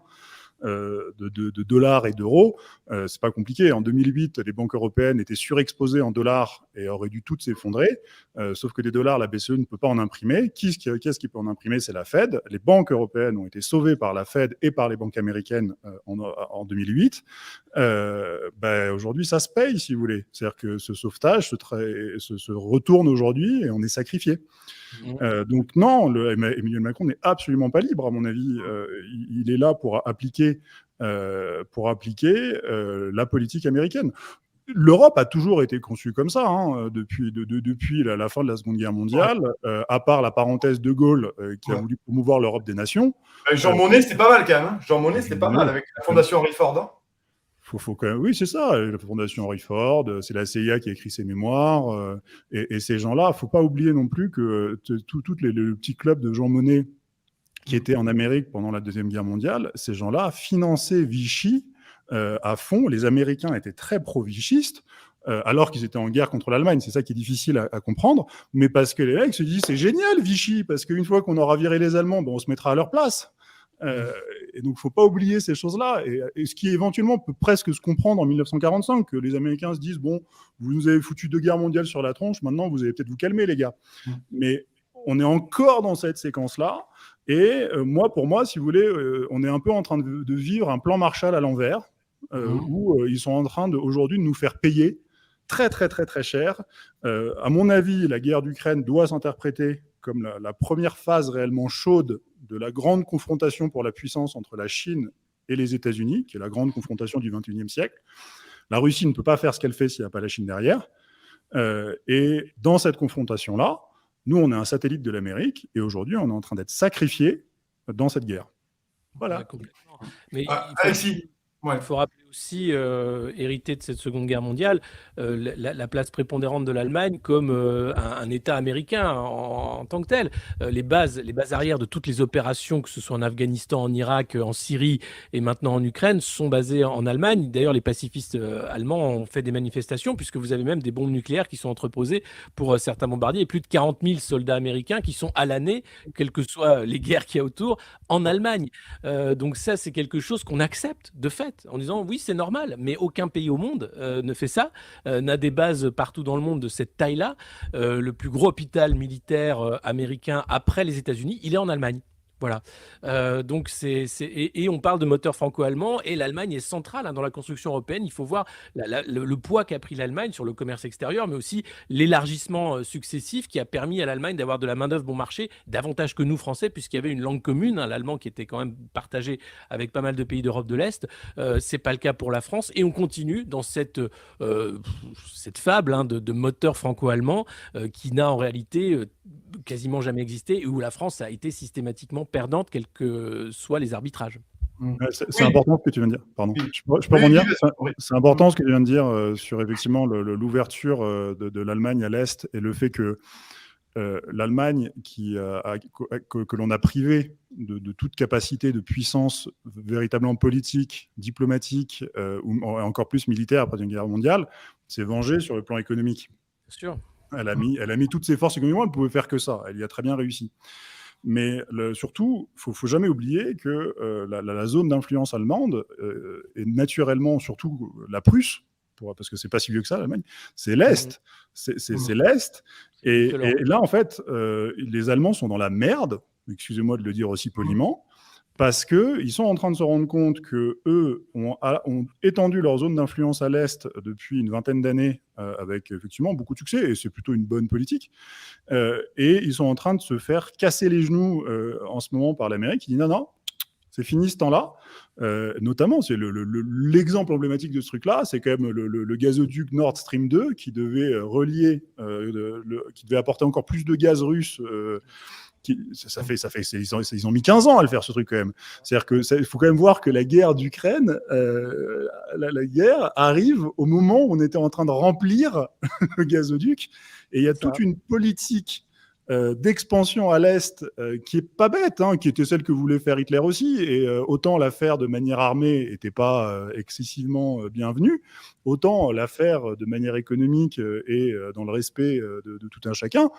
de dollars et d'euros, c'est pas compliqué. En 2008, les banques européennes étaient surexposées en dollars et auraient dû toutes s'effondrer, sauf que des dollars, la BCE ne peut pas en imprimer. Qu'est-ce qui peut en imprimer? C'est la Fed. Les banques européennes ont été sauvées par la Fed et par les banques américaines en 2008. Aujourd'hui, ça se paye, si vous voulez. C'est-à-dire que ce sauvetage se retourne aujourd'hui et on est sacrifié. Donc non, Emmanuel Macron n'est absolument pas libre, à mon avis. Il est là pour appliquer la politique américaine. L'Europe a toujours été conçue comme ça, depuis la fin de la Seconde Guerre mondiale, à part la parenthèse de Gaulle qui a voulu promouvoir l'Europe des nations. Jean Monnet, c'était pas mal quand même. Jean Monnet, c'était pas mal avec la Fondation Henry Ford. Faut quand même... Oui, c'est ça, la Fondation Henry Ford, c'est la CIA qui a écrit ses mémoires, et ces gens-là, il ne faut pas oublier non plus que le petit club de Jean Monnet qui était en Amérique pendant la Deuxième Guerre mondiale, ces gens-là finançaient Vichy à fond. Les Américains étaient très pro-vichistes, alors qu'ils étaient en guerre contre l'Allemagne. C'est ça qui est difficile à comprendre, mais parce que les mecs se disent c'est génial Vichy, parce qu'une fois qu'on aura viré les Allemands, on se mettra à leur place. Et donc, il ne faut pas oublier ces choses-là. Et ce qui éventuellement peut presque se comprendre en 1945, que les Américains se disent bon, vous nous avez foutu 2 guerres mondiales sur la tronche, maintenant vous allez peut-être vous calmer, les gars. Mais on est encore dans cette séquence-là. Et pour moi, si vous voulez, on est un peu en train de vivre un plan Marshall à l'envers, où ils sont en train aujourd'hui de nous faire payer très, très, très, très cher. À mon avis, la guerre d'Ukraine doit s'interpréter comme la première phase réellement chaude de la grande confrontation pour la puissance entre la Chine et les États-Unis, qui est la grande confrontation du XXIe siècle. La Russie ne peut pas faire ce qu'elle fait s'il n'y a pas la Chine derrière. Et dans cette confrontation-là, nous, on est un satellite de l'Amérique, et aujourd'hui, on est en train d'être sacrifié dans cette guerre. Voilà. Complètement. Mais Alexis. Il faut rappeler aussi, hérité de cette Seconde Guerre mondiale, la place prépondérante de l'Allemagne comme un État américain en tant que tel. Les bases arrières de toutes les opérations, que ce soit en Afghanistan, en Irak, en Syrie et maintenant en Ukraine, sont basées en Allemagne. D'ailleurs, les pacifistes allemands ont fait des manifestations, puisque vous avez même des bombes nucléaires qui sont entreposées pour certains bombardiers, et plus de 40 000 soldats américains qui sont à l'année, quelles que soient les guerres qu'il y a autour, en Allemagne. Donc ça, c'est quelque chose qu'on accepte de fait, en disant oui, c'est normal, mais aucun pays au monde ne fait ça, n'a des bases partout dans le monde de cette taille-là. Le plus gros hôpital militaire américain après les États-Unis, il est en Allemagne. Voilà. Donc et on parle de moteur franco-allemand, et l'Allemagne est centrale dans la construction européenne. Il faut voir le poids qu'a pris l'Allemagne sur le commerce extérieur, mais aussi l'élargissement successif qui a permis à l'Allemagne d'avoir de la main-d'œuvre bon marché, davantage que nous Français, puisqu'il y avait une langue commune, l'allemand, qui était quand même partagé avec pas mal de pays d'Europe de l'Est. C'est pas le cas pour la France, et on continue dans cette fable de moteur franco-allemand qui n'a en réalité quasiment jamais existé, et où la France a été systématiquement perdante, quels que soient les arbitrages. C'est important ce que tu viens de dire. Pardon. Je peux rebondir. C'est important ce que tu viens de dire sur effectivement l'ouverture de l'Allemagne à l'Est, et le fait que l'Allemagne, que l'on a privé de toute capacité de puissance véritablement politique, diplomatique, ou encore plus militaire après une guerre mondiale, s'est vengée sur le plan économique. Bien sûr. Elle a mis toutes ses forces économiques, elle ne pouvait faire que ça. Elle y a très bien réussi. Mais surtout, il ne faut jamais oublier que la zone d'influence allemande est naturellement, surtout la Prusse, parce que ce n'est pas si vieux que ça, l'Allemagne, c'est l'Est. C'est l'Est. Et là, en fait, les Allemands sont dans la merde, excusez-moi de le dire aussi poliment, parce qu'ils sont en train de se rendre compte qu'eux ont étendu leur zone d'influence à l'Est depuis une vingtaine d'années, avec effectivement beaucoup de succès, et c'est plutôt une bonne politique. Et ils sont en train de se faire casser les genoux en ce moment par l'Amérique, qui dit non, c'est fini ce temps-là. Notamment, c'est l'exemple emblématique de ce truc-là, c'est quand même le gazoduc Nord Stream 2 qui devait relier, qui devait apporter encore plus de gaz russe ils ont mis 15 ans à le faire, ce truc, quand même. C'est-à-dire qu'il faut quand même voir que la guerre d'Ukraine, la guerre arrive au moment où on était en train de remplir le gazoduc, et il y a toute une politique d'expansion à l'Est qui est pas bête, hein, qui était celle que voulait faire Hitler aussi, et autant la faire de manière armée n'était pas excessivement bienvenue, autant la faire de manière économique et dans le respect de tout un chacun,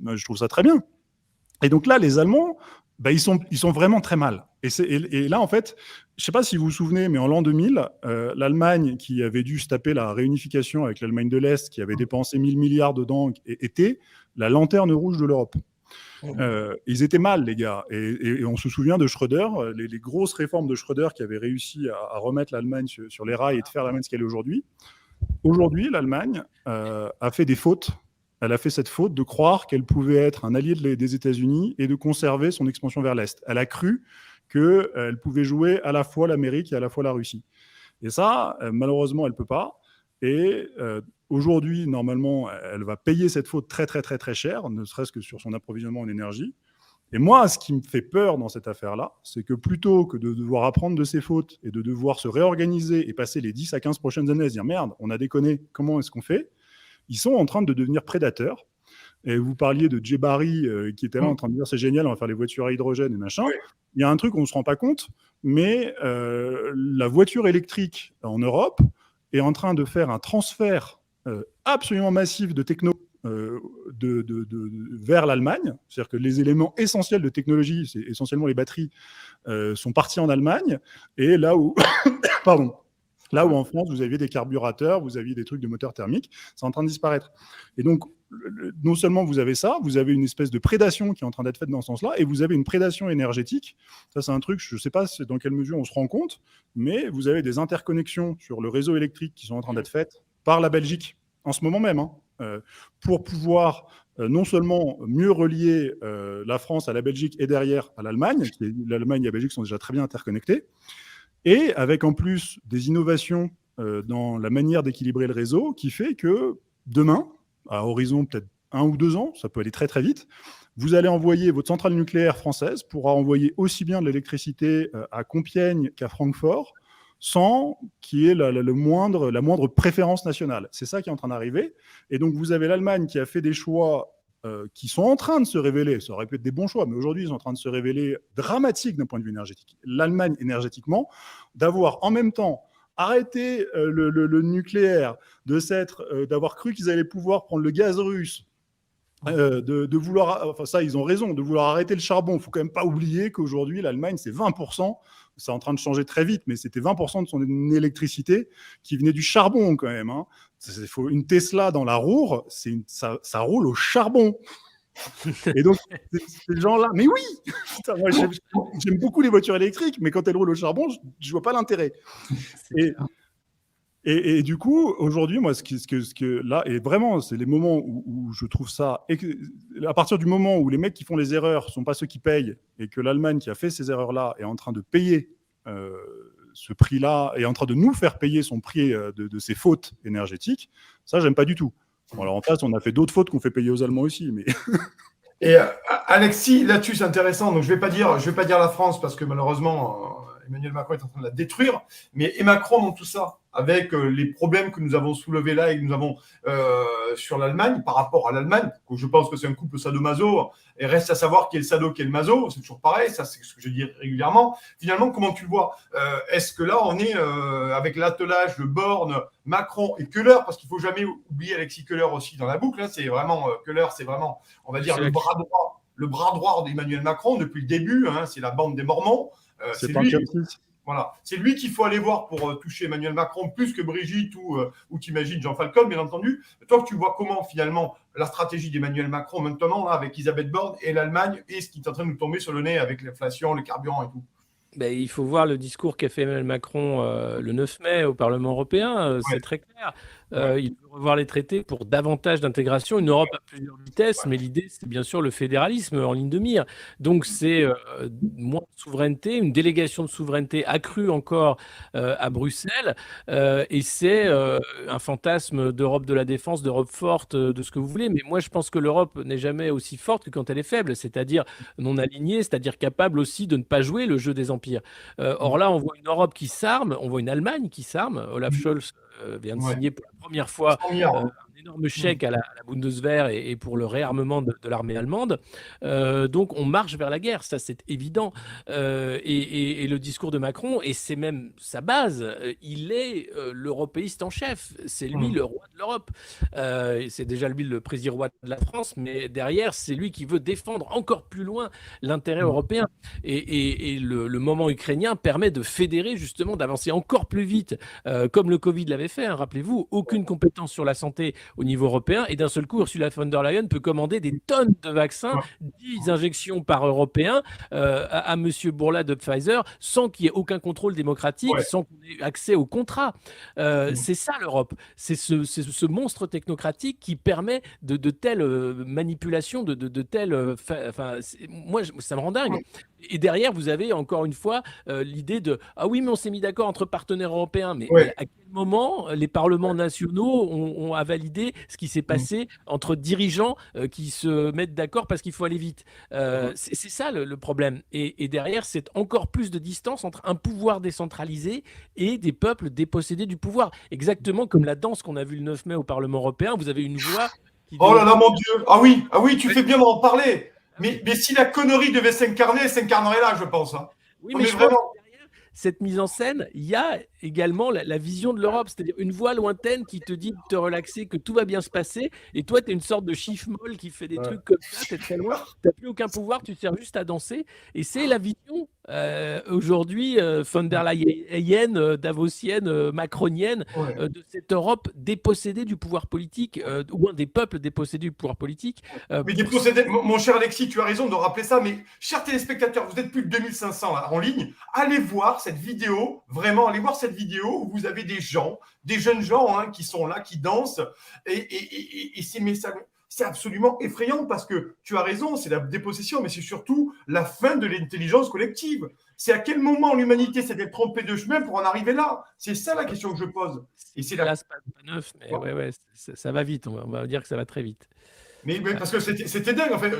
je trouve ça très bien. Et donc là, les Allemands, ils sont vraiment très mal. Et là, en fait, je ne sais pas si vous vous souvenez, mais en l'an 2000, l'Allemagne, qui avait dû se taper la réunification avec l'Allemagne de l'Est, qui avait dépensé 1000 milliards dedans, était la lanterne rouge de l'Europe. Ils étaient mal, les gars. Et on se souvient de Schröder, les grosses réformes de Schröder qui avaient réussi à remettre l'Allemagne sur les rails et de faire l'Allemagne ce qu'elle est aujourd'hui. Aujourd'hui, l'Allemagne a fait des fautes. Elle a fait cette faute de croire qu'elle pouvait être un allié des États-Unis et de conserver son expansion vers l'Est. Elle a cru qu'elle pouvait jouer à la fois l'Amérique et à la fois la Russie. Et ça, malheureusement, elle ne peut pas. Et aujourd'hui, normalement, elle va payer cette faute très, très, très, très cher, ne serait-ce que sur son approvisionnement en énergie. Et moi, ce qui me fait peur dans cette affaire-là, c'est que plutôt que de devoir apprendre de ses fautes et de devoir se réorganiser et passer les 10 à 15 prochaines années à se dire « Merde, on a déconné, comment est-ce qu'on fait ?» Ils sont en train de devenir prédateurs. Et vous parliez de Jay Barry qui était là en train de dire c'est génial, on va faire les voitures à hydrogène et machin. Oui. Il y a un truc on ne se rend pas compte, mais la voiture électrique en Europe est en train de faire un transfert absolument massif de techno vers l'Allemagne. C'est-à-dire que les éléments essentiels de technologie, c'est essentiellement les batteries, sont partis en Allemagne. Et là où... Pardon. Là où en France, vous aviez des carburateurs, vous aviez des trucs de moteur thermique, c'est en train de disparaître. Et donc, non seulement vous avez ça, vous avez une espèce de prédation qui est en train d'être faite dans ce sens-là, et vous avez une prédation énergétique. Ça, c'est un truc, je ne sais pas dans quelle mesure on se rend compte, mais vous avez des interconnexions sur le réseau électrique qui sont en train d'être faites par la Belgique, en ce moment même, pour pouvoir non seulement mieux relier la France à la Belgique et derrière à l'Allemagne, l'Allemagne et la Belgique sont déjà très bien interconnectés, et avec en plus des innovations dans la manière d'équilibrer le réseau qui fait que demain, à horizon peut-être 1 ou 2 ans, ça peut aller très très vite, vous allez envoyer votre centrale nucléaire française pourra envoyer aussi bien de l'électricité à Compiègne qu'à Francfort sans qu'il y ait la moindre préférence nationale. C'est ça qui est en train d'arriver. Et donc vous avez l'Allemagne qui a fait des choix qui sont en train de se révéler, ça aurait pu être des bons choix, mais aujourd'hui, ils sont en train de se révéler dramatiques d'un point de vue énergétique. L'Allemagne, énergétiquement, d'avoir en même temps arrêté le nucléaire, d'avoir cru qu'ils allaient pouvoir prendre le gaz russe, de vouloir, enfin ça, ils ont raison, de vouloir arrêter le charbon. Il ne faut quand même pas oublier qu'aujourd'hui, l'Allemagne, c'est 20%, c'est en train de changer très vite, mais c'était 20% de son électricité qui venait du charbon quand même. Une Tesla dans la Roure, ça roule au charbon. Et donc, ces gens-là, mais oui, putain, moi, j'aime beaucoup les voitures électriques, mais quand elles roulent au charbon, je ne vois pas l'intérêt. Et du coup, aujourd'hui, moi, ce que là, et vraiment, c'est les moments où je trouve ça, à partir du moment où les mecs qui font les erreurs ne sont pas ceux qui payent, et que l'Allemagne qui a fait ces erreurs-là est en train de payer ce prix-là, est en train de nous faire payer son prix de ses fautes énergétiques, ça, j'aime pas du tout. Bon, alors en face, on a fait d'autres fautes qu'on fait payer aux Allemands aussi, mais... Et Alexis, là-dessus, c'est intéressant. Donc, je vais pas dire la France parce que malheureusement, Emmanuel Macron est en train de la détruire. Mais et Macron dans tout ça, avec les problèmes que nous avons soulevés là et que nous avons sur l'Allemagne, par rapport à l'Allemagne, que je pense que c'est un couple sadomaso, et reste à savoir qui est le sado, qui est le maso, c'est toujours pareil, ça c'est ce que je dis régulièrement. Finalement, comment tu le vois ? Est-ce que là, on est avec l'attelage de Borne, Macron et Köhler, parce qu'il ne faut jamais oublier Alexis Köhler aussi dans la boucle, hein, c'est vraiment, Köhler, c'est vraiment, on va dire, le bras droit d'Emmanuel Macron depuis le début, hein, c'est la bande des Mormons. C'est lui. Voilà. C'est lui qu'il faut aller voir pour toucher Emmanuel Macron, plus que Brigitte ou t'imagines Jean Falcon, bien entendu. Toi, tu vois comment, finalement, la stratégie d'Emmanuel Macron, maintenant, là, avec Elisabeth Borne et l'Allemagne, et ce qui est en train de nous tomber sur le nez avec l'inflation, le carburant et tout. Il faut voir le discours qu'a fait Emmanuel Macron le 9 mai au Parlement européen, c'est très clair. Il veut revoir les traités pour davantage d'intégration, une Europe à plusieurs vitesses, mais l'idée, c'est bien sûr le fédéralisme en ligne de mire. Donc, c'est moins de souveraineté, une délégation de souveraineté accrue encore à Bruxelles, et c'est un fantasme d'Europe de la défense, d'Europe forte, de ce que vous voulez. Mais moi, je pense que l'Europe n'est jamais aussi forte que quand elle est faible, c'est-à-dire non alignée, c'est-à-dire capable aussi de ne pas jouer le jeu des empires. Or là, on voit une Europe qui s'arme, on voit une Allemagne qui s'arme. Olaf Scholz vient de signer pour la première fois 100 milliards. un énorme chèque à la Bundeswehr et pour le réarmement de l'armée allemande. Donc on marche vers la guerre, ça c'est évident. Et le discours de Macron, et c'est même sa base, il est l'européiste en chef. C'est lui le roi de l'Europe. C'est déjà lui le président roi de la France, mais derrière, c'est lui qui veut défendre encore plus loin l'intérêt européen. Et le moment ukrainien permet de fédérer, justement, d'avancer encore plus vite, comme le Covid l'avait fait, hein, rappelez-vous, aucune compétence sur la santé au niveau européen, et d'un seul coup, Ursula von der Leyen peut commander des tonnes de vaccins, 10 injections par Européen, à Monsieur Bourla de Pfizer, sans qu'il y ait aucun contrôle démocratique, sans qu'on ait accès au contrat. C'est ça l'Europe, c'est ce monstre technocratique qui permet de telles manipulations, de telles... moi, ça me rend dingue. Et derrière, vous avez encore une fois l'idée de « Ah oui, mais on s'est mis d'accord entre partenaires européens. » Mais à quel moment les parlements nationaux ont à valider ce qui s'est passé entre dirigeants qui se mettent d'accord parce qu'il faut aller vite? C'est ça le problème. Et derrière, c'est encore plus de distance entre un pouvoir décentralisé et des peuples dépossédés du pouvoir. Exactement comme la danse qu'on a vue le 9 mai au Parlement européen. Vous avez une voix qui... Oh là là, mon Dieu! Ah oui, tu fais bien d'en parler. Mais si la connerie devait s'incarner, elle s'incarnerait là, je pense. Hein. Oui, mais je pense que derrière cette mise en scène, il y a également la vision de l'Europe, c'est-à-dire une voix lointaine qui te dit de te relaxer, que tout va bien se passer, et toi, tu es une sorte de chiffre-molle qui fait des trucs comme ça, tu es très loin, tu n'as plus aucun pouvoir, tu te sers juste à danser, et c'est la vision aujourd'hui von der Leyen, davosienne, macronienne, de cette Europe dépossédée du pouvoir politique, ou un des peuples dépossédés du pouvoir politique. Mais dépossédés, mon cher Alexis, tu as raison de rappeler ça, mais chers téléspectateurs, vous êtes plus de 2500 là, en ligne, allez voir cette vidéo, vraiment, allez voir cette vidéo où vous avez des gens, des jeunes gens hein, qui sont là, qui dansent, et c'est absolument effrayant parce que tu as raison, c'est la dépossession, mais c'est surtout la fin de l'intelligence collective. C'est à quel moment l'humanité s'est-elle trompée de chemin pour en arriver là? C'est ça la question que je pose. Et c'est là, c'est pas neuf, mais ouais, ça va vite, on va dire que ça va très vite. Mais parce que c'était dingue, en fait.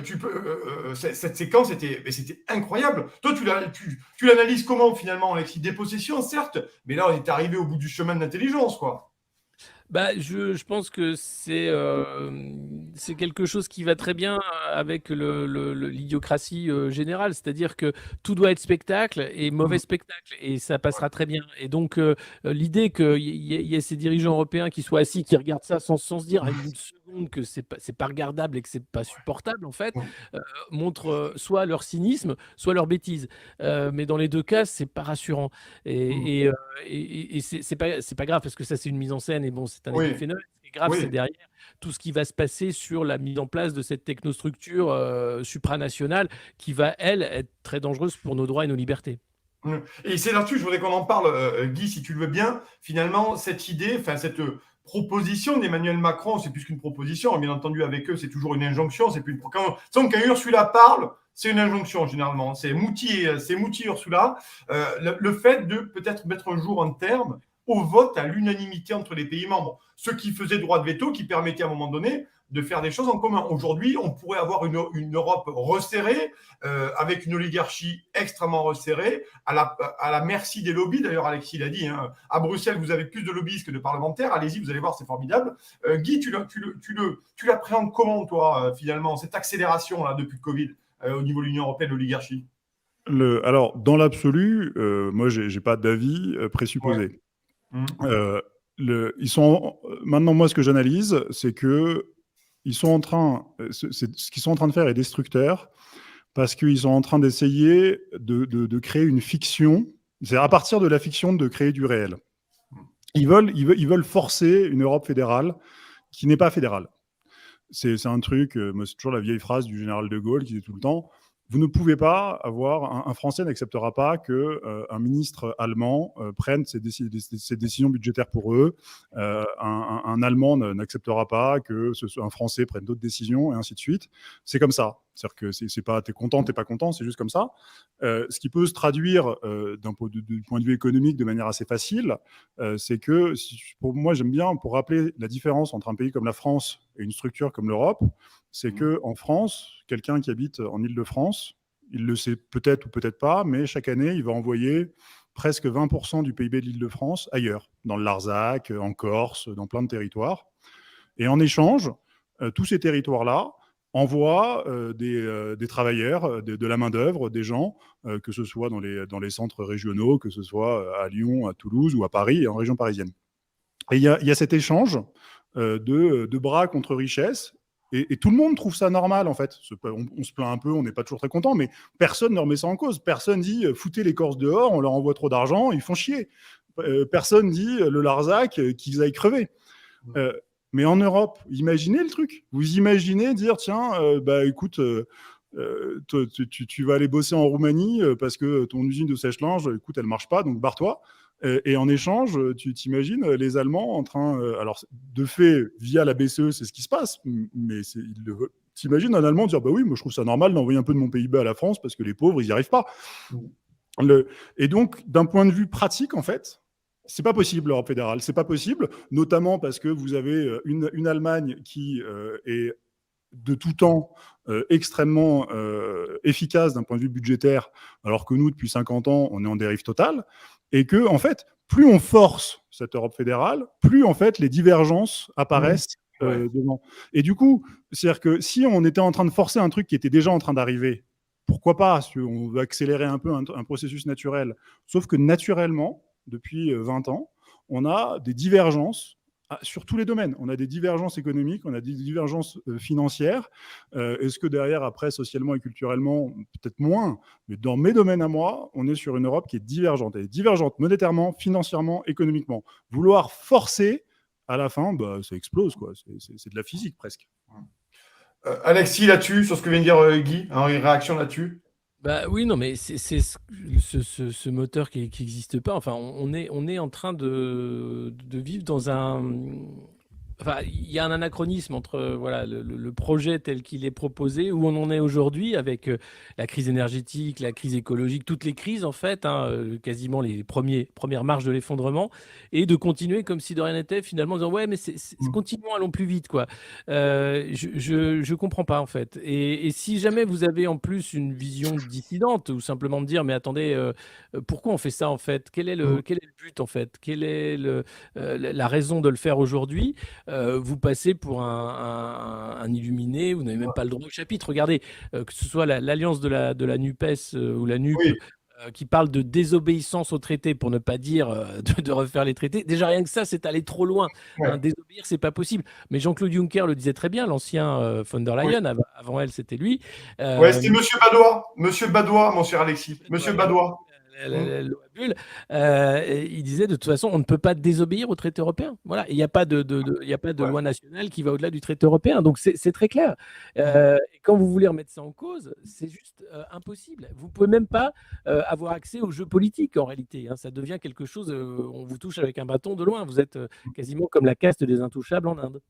Cette séquence, c'était incroyable. Toi, tu l'analyses comment, finalement, Alexis? Dépossession, certes, mais là, on est arrivé au bout du chemin de l'intelligence, quoi. Je pense que c'est quelque chose qui va très bien avec l'idiocratie générale, c'est-à-dire que tout doit être spectacle et mauvais spectacle, et ça passera très bien. Et donc, l'idée qu'il y ait ces dirigeants européens qui soient assis, qui regardent ça sans se dire à une seconde que c'est pas regardable et que c'est pas supportable, en fait, montre soit leur cynisme, soit leur bêtise. Mais dans les deux cas, c'est pas rassurant. Et c'est pas grave, parce que ça, c'est une mise en scène, et bon, c'est un épiphénomène. Ce qui est grave, c'est derrière tout ce qui va se passer sur la mise en place de cette technostructure supranationale qui va, elle, être très dangereuse pour nos droits et nos libertés. Et c'est là-dessus, je voudrais qu'on en parle, Guy, si tu le veux bien. Finalement, cette idée, cette proposition d'Emmanuel Macron, c'est plus qu'une proposition, bien entendu, avec eux, c'est toujours une injonction. C'est plus quand Ursula parle, c'est une injonction, généralement. C'est Mouti Ursula. Le fait de peut-être mettre un jour un terme au vote à l'unanimité entre les pays membres. Ce qui faisait droit de veto, qui permettait à un moment donné de faire des choses en commun. Aujourd'hui, on pourrait avoir une Europe resserrée, avec une oligarchie extrêmement resserrée, à la merci des lobbies. D'ailleurs, Alexis l'a dit, hein, à Bruxelles, vous avez plus de lobbyistes que de parlementaires. Allez-y, vous allez voir, c'est formidable. Guy, tu l'appréhendes comment, toi, finalement, cette accélération là, depuis le Covid, au niveau de l'Union européenne, l'oligarchie? Alors, dans l'absolu, moi, j'ai pas d'avis présupposé. Maintenant, moi, ce que j'analyse, c'est que ce qu'ils sont en train de faire est destructeur, parce qu'ils sont en train d'essayer de créer une fiction. C'est à partir de la fiction de créer du réel. Ils veulent forcer une Europe fédérale qui n'est pas fédérale. C'est un truc, moi, c'est toujours la vieille phrase du général de Gaulle qui dit tout le temps: Vous ne pouvez pas avoir, un Français n'acceptera pas qu'un ministre allemand prenne ses décisions budgétaires pour eux. Un Allemand n'acceptera pas que un Français prenne d'autres décisions, et ainsi de suite. C'est comme ça. C'est-à-dire que c'est pas t'es content, t'es pas content, c'est juste comme ça. Ce qui peut se traduire du point de vue économique de manière assez facile, c'est que, pour moi, j'aime bien, pour rappeler la différence entre un pays comme la France et une structure comme l'Europe, c'est qu'en France, quelqu'un qui habite en Île-de-France, il le sait peut-être ou peut-être pas, mais chaque année, il va envoyer presque 20% du PIB de l'Île-de-France ailleurs, dans le Larzac, en Corse, dans plein de territoires. Et en échange, tous ces territoires-là envoient des travailleurs, de la main-d'œuvre, des gens, que ce soit dans les centres régionaux, que ce soit à Lyon, à Toulouse ou à Paris et en région parisienne. Et il y a cet échange de bras contre richesse. Et tout le monde trouve ça normal, en fait. On se plaint un peu, on n'est pas toujours très content, mais personne ne remet ça en cause. Personne dit foutez les Corses dehors, on leur envoie trop d'argent, ils font chier. Personne dit le Larzac, qu'ils aillent crever. Mais en Europe, imaginez le truc. Vous imaginez dire tiens, écoute, tu vas aller bosser en Roumanie parce que ton usine de sèche-linge, écoute, elle marche pas, donc barre-toi. Et en échange, tu t'imagines les Allemands en train... alors, de fait, via la BCE, c'est ce qui se passe, mais t'imagines un Allemand dire « Bah oui, moi je trouve ça normal d'envoyer un peu de mon PIB à la France parce que les pauvres, ils n'y arrivent pas. » Et donc, d'un point de vue pratique, en fait, c'est pas possible, l'Europe fédérale. C'est pas possible, notamment parce que vous avez une Allemagne qui est de tout temps extrêmement efficace d'un point de vue budgétaire, alors que nous, depuis 50 ans, on est en dérive totale. Et que, en fait, plus on force cette Europe fédérale, plus, en fait, les divergences apparaissent devant. Et du coup, c'est-à-dire que si on était en train de forcer un truc qui était déjà en train d'arriver, pourquoi pas, si on veut accélérer un peu un processus naturel. Sauf que naturellement, depuis 20 ans, on a des divergences sur tous les domaines. On a des divergences économiques, on a des divergences financières. Est-ce que derrière, après, socialement et culturellement, peut-être moins, mais dans mes domaines à moi, on est sur une Europe qui est divergente. Elle est divergente monétairement, financièrement, économiquement. Vouloir forcer, à la fin, ça explose, quoi. C'est de la physique, presque. Alexis, là-dessus, sur ce que vient de dire Guy, une réaction là-dessus? Bah oui, non, mais c'est ce moteur qui n'existe pas. Enfin, on est en train de vivre dans un... Enfin, il y a un anachronisme entre voilà, le projet tel qu'il est proposé, où on en est aujourd'hui avec la crise énergétique, la crise écologique, toutes les crises en fait, quasiment les premières marches de l'effondrement, et de continuer comme si de rien n'était, finalement en disant ouais, mais continuons, allons plus vite, quoi. Je comprends pas en fait. Et si jamais vous avez en plus une vision dissidente, ou simplement de dire mais attendez, pourquoi on fait ça en fait? Quel est le but en fait? Quelle est la raison de le faire aujourd'hui? Vous passez pour un illuminé, vous n'avez même pas le droit au chapitre. Regardez, que ce soit l'alliance de la NUPES ou la NUP, qui parle de désobéissance aux traités, pour ne pas dire de refaire les traités. Déjà, rien que ça, c'est aller trop loin. Désobéir, c'est pas possible. Mais Jean-Claude Juncker le disait très bien, l'ancien von der Leyen, avant elle, c'était lui. C'était Monsieur Badois. Monsieur Badois, mon cher Alexis. Monsieur Badois. Il disait de toute façon, on ne peut pas désobéir au traité européen. Voilà, il n'y a pas de loi nationale qui va au-delà du traité européen. Donc c'est très clair. Et quand vous voulez remettre ça en cause, c'est juste impossible. Vous ne pouvez même pas avoir accès aux jeux politiques en réalité. Ça devient quelque chose, on vous touche avec un bâton de loin. Vous êtes quasiment comme la caste des intouchables en Inde.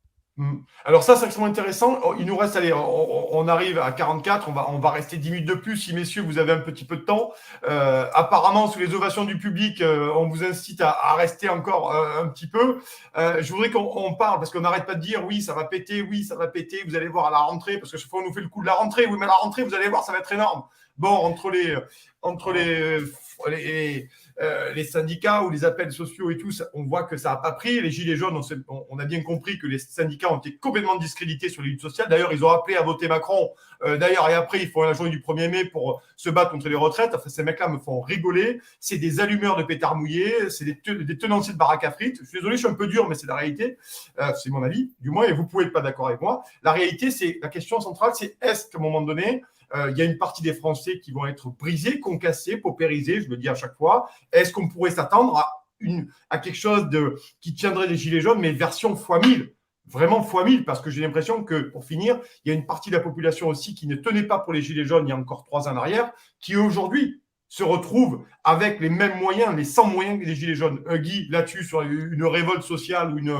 Alors ça, c'est extrêmement intéressant. Il nous reste, allez, on arrive à 44, on va rester 10 minutes de plus si, messieurs, vous avez un petit peu de temps. Apparemment, sous les ovations du public, on vous incite à rester encore un petit peu. Je voudrais qu'on parle, parce qu'on n'arrête pas de dire oui, ça va péter, vous allez voir à la rentrée, parce que chaque fois on nous fait le coup de la rentrée, oui, mais à la rentrée, vous allez voir, ça va être énorme. Bon, entre les syndicats ou les appels sociaux et tout, on voit que ça n'a pas pris. Les Gilets jaunes, on a bien compris que les syndicats ont été complètement discrédités sur les luttes sociales. D'ailleurs, ils ont appelé à voter Macron. D'ailleurs, et après, ils font la journée du 1er mai pour se battre contre les retraites. Enfin, ces mecs-là me font rigoler. C'est des allumeurs de pétards mouillés. C'est des tenanciers de baraques à frites. Je suis désolé, je suis un peu dur, mais c'est la réalité. C'est mon avis, du moins, et vous pouvez être pas d'accord avec moi. La réalité, c'est la question centrale, c'est est-ce qu'à un moment donné, il y a une partie des Français qui vont être brisés, concassés, paupérisés, je le dis à chaque fois. Est-ce qu'on pourrait s'attendre à quelque chose qui tiendrait les Gilets jaunes, mais version x 1000 ? vraiment fois 1000, parce que j'ai l'impression que, pour finir, il y a une partie de la population aussi qui ne tenait pas pour les Gilets jaunes il y a encore 3 ans en arrière, qui aujourd'hui se retrouvent avec les mêmes moyens, les 100 moyens que les Gilets jaunes. Guy, là-dessus, sur une révolte sociale ou une...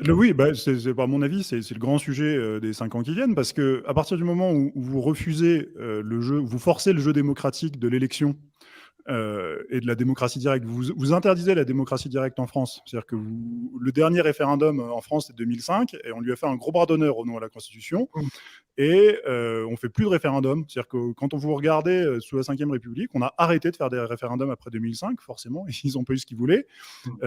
Oui, à mon avis, c'est le grand sujet des 5 ans qui viennent, parce que à partir du moment où vous refusez le jeu, vous forcez le jeu démocratique de l'élection et de la démocratie directe, vous interdisez la démocratie directe en France. C'est-à-dire que le dernier référendum en France, c'est 2005, et on lui a fait un gros bras d'honneur au nom de la Constitution. Et on fait plus de référendum. C'est-à-dire que quand on vous regardez sous la Ve République, on a arrêté de faire des référendums après 2005, forcément, et ils n'ont pas eu ce qu'ils voulaient.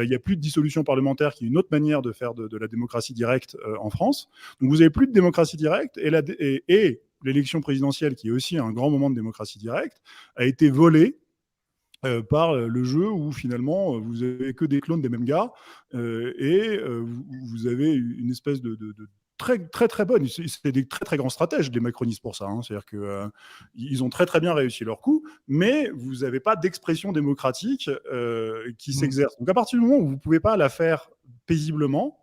Il n'y a plus de dissolution parlementaire, qui est une autre manière de faire de la démocratie directe en France. Donc vous n'avez plus de démocratie directe, et l'élection présidentielle, qui est aussi un grand moment de démocratie directe, a été volée par le jeu où finalement vous avez que des clones des mêmes gars vous avez une espèce de très très très bonne. C'est des très très grands stratèges, les macronistes, pour ça. Hein. C'est-à-dire que ils ont très très bien réussi leur coup, mais vous n'avez pas d'expression démocratique qui s'exerce. Donc à partir du moment où vous ne pouvez pas la faire paisiblement,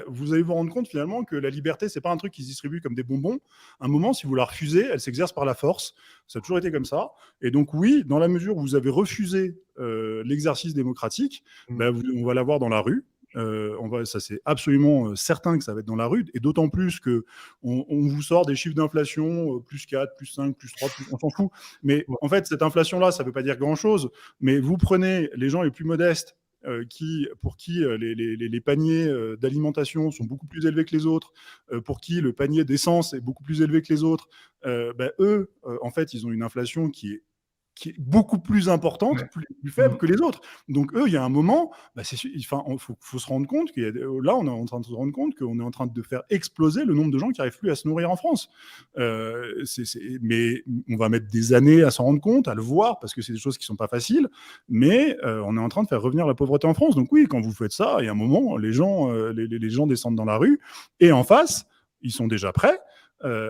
vous allez vous rendre compte finalement que la liberté, c'est pas un truc qui se distribue comme des bonbons. À un moment, si vous la refusez, elle s'exerce par la force. Ça a toujours été comme ça. Et donc oui, dans la mesure où vous avez refusé l'exercice démocratique, on va l'avoir dans la rue. Ça c'est absolument certain que ça va être dans la rue, et d'autant plus que on vous sort des chiffres d'inflation plus 4, plus 5, plus 3, on s'en fout. Mais en fait, cette inflation-là, ça ne veut pas dire grand-chose. Mais vous prenez les gens les plus modestes, pour qui les paniers d'alimentation sont beaucoup plus élevés que les autres, pour qui le panier d'essence est beaucoup plus élevé que les autres, eux, en fait, ils ont une inflation qui est beaucoup plus importante, plus faible que les autres. Donc eux, il y a un moment, il faut se rendre compte là, on est en train de se rendre compte qu'on est en train de faire exploser le nombre de gens qui n'arrivent plus à se nourrir en France. Mais on va mettre des années à s'en rendre compte, à le voir, parce que c'est des choses qui ne sont pas faciles, mais on est en train de faire revenir la pauvreté en France. Donc oui, quand vous faites ça, il y a un moment, les gens descendent dans la rue, et en face, ils sont déjà prêts.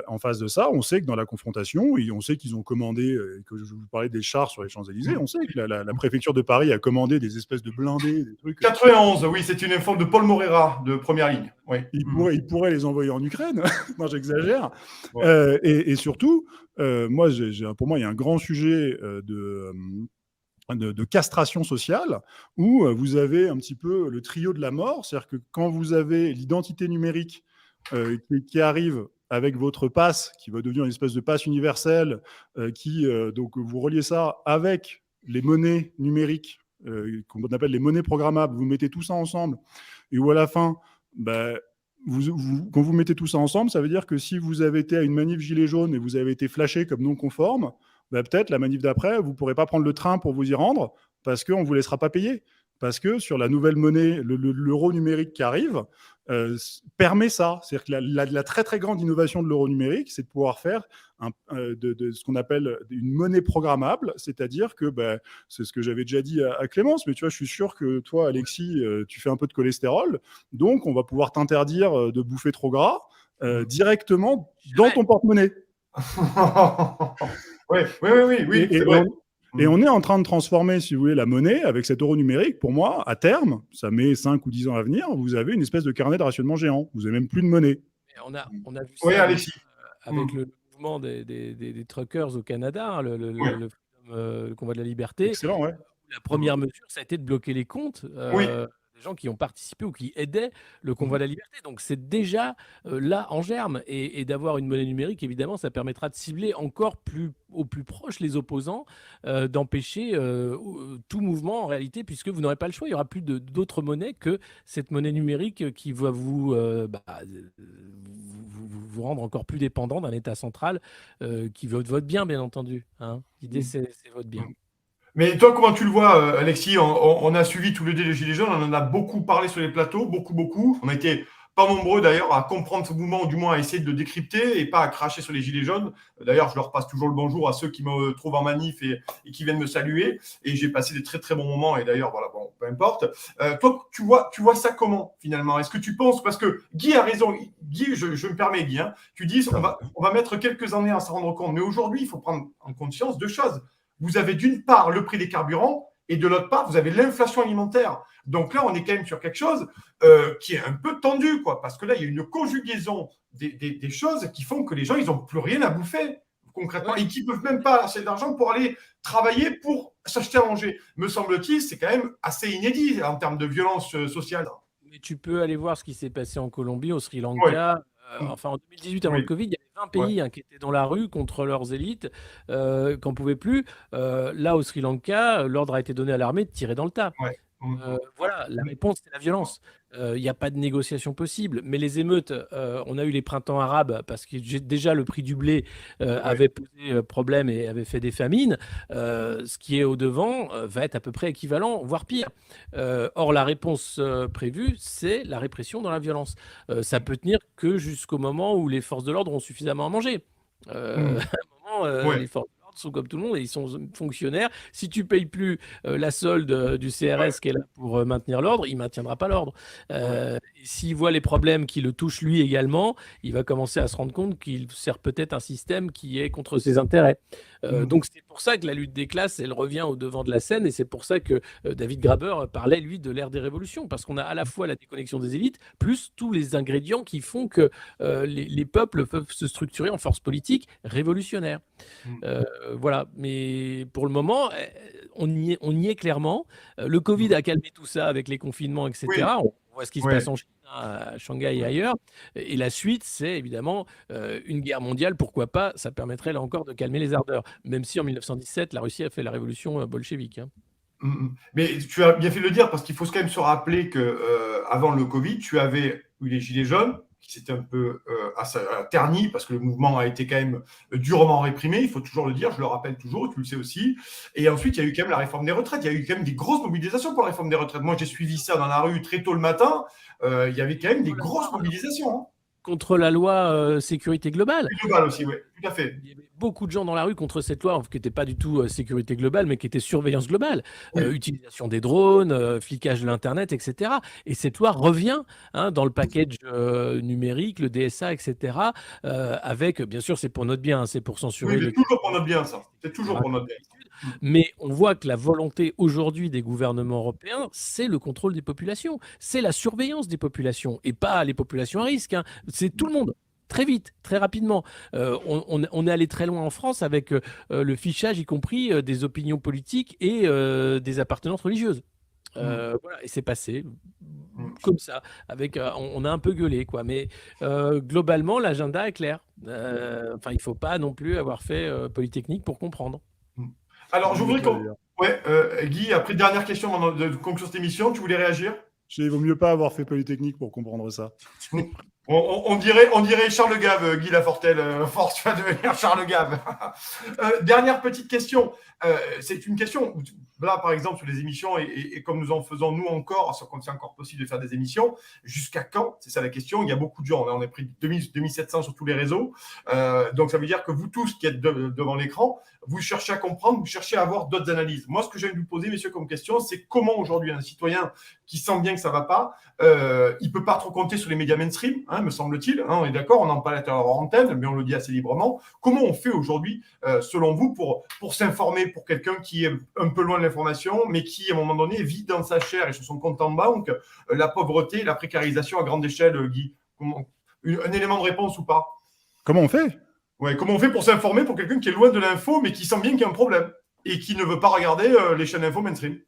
En face de ça, on sait que dans la confrontation, on sait qu'ils ont commandé, que je vous parlais des chars sur les Champs-Élysées, on sait que la préfecture de Paris a commandé des espèces de blindés, des trucs. 91, oui, c'est une info de Paul Morera, de Première Ligne. Oui. Il pourrait les envoyer en Ukraine. Non, j'exagère. Ouais. Et surtout, pour moi, il y a un grand sujet de castration sociale, où vous avez un petit peu le trio de la mort. C'est-à-dire que quand vous avez l'identité numérique qui arrive avec votre passe, qui va devenir une espèce de passe universelle, donc vous reliez ça avec les monnaies numériques, qu'on appelle les monnaies programmables, vous mettez tout ça ensemble, et où à la fin, quand vous mettez tout ça ensemble, ça veut dire que si vous avez été à une manif gilet jaune et vous avez été flashé comme non conforme, peut-être la manif d'après, vous ne pourrez pas prendre le train pour vous y rendre, parce qu'on ne vous laissera pas payer. Parce que sur la nouvelle monnaie, l'euro numérique qui arrive, permet ça. C'est-à-dire que la très très grande innovation de l'euro numérique, c'est de pouvoir faire de ce qu'on appelle une monnaie programmable, c'est-à-dire que, c'est ce que j'avais déjà dit à Clémence, mais tu vois, je suis sûr que toi, Alexis, tu fais un peu de cholestérol, donc on va pouvoir t'interdire de bouffer trop gras directement dans ton porte-monnaie. Oui, c'est vrai. Et on est en train de transformer, si vous voulez, la monnaie avec cet euro numérique. Pour moi, à terme, ça met 5 ou 10 ans à venir, vous avez une espèce de carnet de rationnement géant. Vous n'avez même plus de monnaie. Et on a vu ça avec le mouvement des truckers au Canada, hein, le convoi de la liberté. Excellent, ouais. La première mesure, ça a été de bloquer les comptes des gens qui ont participé ou qui aidaient le convoi de la liberté. Donc c'est déjà là en germe. Et d'avoir une monnaie numérique, évidemment, ça permettra de cibler encore au plus proche les opposants, d'empêcher tout mouvement en réalité, puisque vous n'aurez pas le choix. Il n'y aura plus d'autres monnaies que cette monnaie numérique qui va vous rendre encore plus dépendant d'un État central qui veut votre bien, bien entendu. Hein. L'idée, c'est votre bien. Mais toi, comment tu le vois, Alexis? On a suivi tous les deux les Gilets jaunes, on en a beaucoup parlé sur les plateaux, beaucoup. On a été pas nombreux d'ailleurs à comprendre ce mouvement, ou du moins à essayer de le décrypter et pas à cracher sur les Gilets jaunes. D'ailleurs, je leur passe toujours le bonjour à ceux qui me trouvent en manif et qui viennent me saluer. Et j'ai passé des très très bons moments. Et d'ailleurs, voilà, bon, peu importe. Toi, tu vois ça comment finalement? Est-ce que tu penses, parce que Guy a raison, Guy, je me permets, Guy, hein, tu dis on va mettre quelques années à s'en rendre compte. Mais aujourd'hui, il faut prendre en conscience deux choses. Vous avez d'une part le prix des carburants et de l'autre part, vous avez l'inflation alimentaire. Donc là, on est quand même sur quelque chose qui est un peu tendu, quoi, parce que là, il y a une conjugaison des choses qui font que les gens, ils n'ont plus rien à bouffer, concrètement, et qui ne peuvent même pas assez d'argent pour aller travailler pour s'acheter à manger. Me semble-t-il, c'est quand même assez inédit en termes de violence sociale. Mais tu peux aller voir ce qui s'est passé en Colombie, au Sri Lanka. Enfin, en 2018, avant le Covid, il y avait 20 pays qui étaient dans la rue contre leurs élites, qui n'en pouvaient plus. Là, au Sri Lanka, l'ordre a été donné à l'armée de tirer dans le tas. Voilà, la réponse, c'est la violence. Il n'y a pas de négociation possible. Mais les émeutes, on a eu les printemps arabes parce que déjà le prix du blé avait posé problème et avait fait des famines. Ce qui est au-devant va être à peu près équivalent, voire pire. Or, la réponse prévue, c'est la répression dans la violence. Ça peut tenir que jusqu'au moment où les forces de l'ordre ont suffisamment à manger. À un moment, les forces sont comme tout le monde et ils sont fonctionnaires. Si tu payes plus la solde du CRS qui est là pour maintenir l'ordre, il ne maintiendra pas l'ordre. S'il voit les problèmes qui le touchent lui également, il va commencer à se rendre compte qu'il sert peut-être un système qui est contre ses intérêts. Donc c'est pour ça que la lutte des classes, elle revient au devant de la scène et c'est pour ça que David Graeber parlait, lui, de l'ère des révolutions, parce qu'on a à la fois la déconnexion des élites, plus tous les ingrédients qui font que les peuples peuvent se structurer en force politique révolutionnaire. Voilà, mais pour le moment, on y est clairement. Le Covid a calmé tout ça avec les confinements, etc. On voit ce qui se passe en Chine, à Shanghai et ailleurs. Et la suite, c'est évidemment une guerre mondiale. Pourquoi pas? Ça permettrait là encore de calmer les ardeurs. Même si en 1917, la Russie a fait la révolution bolchevique. Mais tu as bien fait de le dire parce qu'il faut quand même se rappeler que avant le Covid, tu avais eu les Gilets jaunes qui s'étaient un peu ternis parce que le mouvement a été quand même durement réprimé, il faut toujours le dire, je le rappelle toujours, tu le sais aussi. Et ensuite, il y a eu quand même la réforme des retraites, il y a eu quand même des grosses mobilisations pour la réforme des retraites. Moi, j'ai suivi ça dans la rue très tôt le matin, il y avait quand même des grosses mobilisations. Contre la loi sécurité globale. Globale aussi, oui, tout à fait. Il y avait beaucoup de gens dans la rue contre cette loi qui n'était pas du tout sécurité globale, mais qui était surveillance globale. Utilisation des drones, flicage de l'Internet, etc. Et cette loi revient dans le package numérique, le DSA, etc. Avec, bien sûr, c'est pour notre bien, c'est pour censurer. Oui, mais toujours pour notre bien, ça. C'est toujours pour notre bien. Mais on voit que la volonté aujourd'hui des gouvernements européens, c'est le contrôle des populations, c'est la surveillance des populations, et pas les populations à risque. C'est tout le monde. Très vite, très rapidement. On est allé très loin en France avec le fichage, y compris des opinions politiques et des appartenances religieuses. Voilà, et c'est passé comme ça. On a un peu gueulé, quoi. Mais globalement, l'agenda est clair. Enfin, il ne faut pas non plus avoir fait Polytechnique pour comprendre. Alors, je voudrais qu'on. Guy, après dernière question de conclure cette émission, tu voulais réagir? Il vaut mieux pas avoir fait Polytechnique pour comprendre ça. On dirait Charles Gave, Guy Lafortelle. Force, tu vas devenir Charles Gave. Dernière petite question. C'est une question où, là, par exemple, sur les émissions, et comme nous en faisons, nous encore, quand c'est encore possible de faire des émissions, jusqu'à quand? C'est ça la question. Il y a beaucoup de gens. On est pris 2700 sur tous les réseaux. Donc, ça veut dire que vous tous qui êtes devant l'écran, vous cherchez à comprendre, vous cherchez à avoir d'autres analyses. Moi, ce que j'ai envie de vous poser, messieurs, comme question, c'est comment aujourd'hui un citoyen qui sent bien que ça ne va pas, il ne peut pas trop compter sur les médias mainstream, me semble-t-il. On est d'accord, on en parle à l'intérieur de antenne, mais on le dit assez librement. Comment on fait aujourd'hui, selon vous, pour s'informer pour quelqu'un qui est un peu loin de l'information, mais qui, à un moment donné, vit dans sa chair et sur son compte en banque, la pauvreté, la précarisation à grande échelle, Guy? Un élément de réponse ou pas? Comment on fait? Ouais, comment on fait pour s'informer pour quelqu'un qui est loin de l'info, mais qui sent bien qu'il y a un problème et qui ne veut pas regarder les chaînes info mainstream?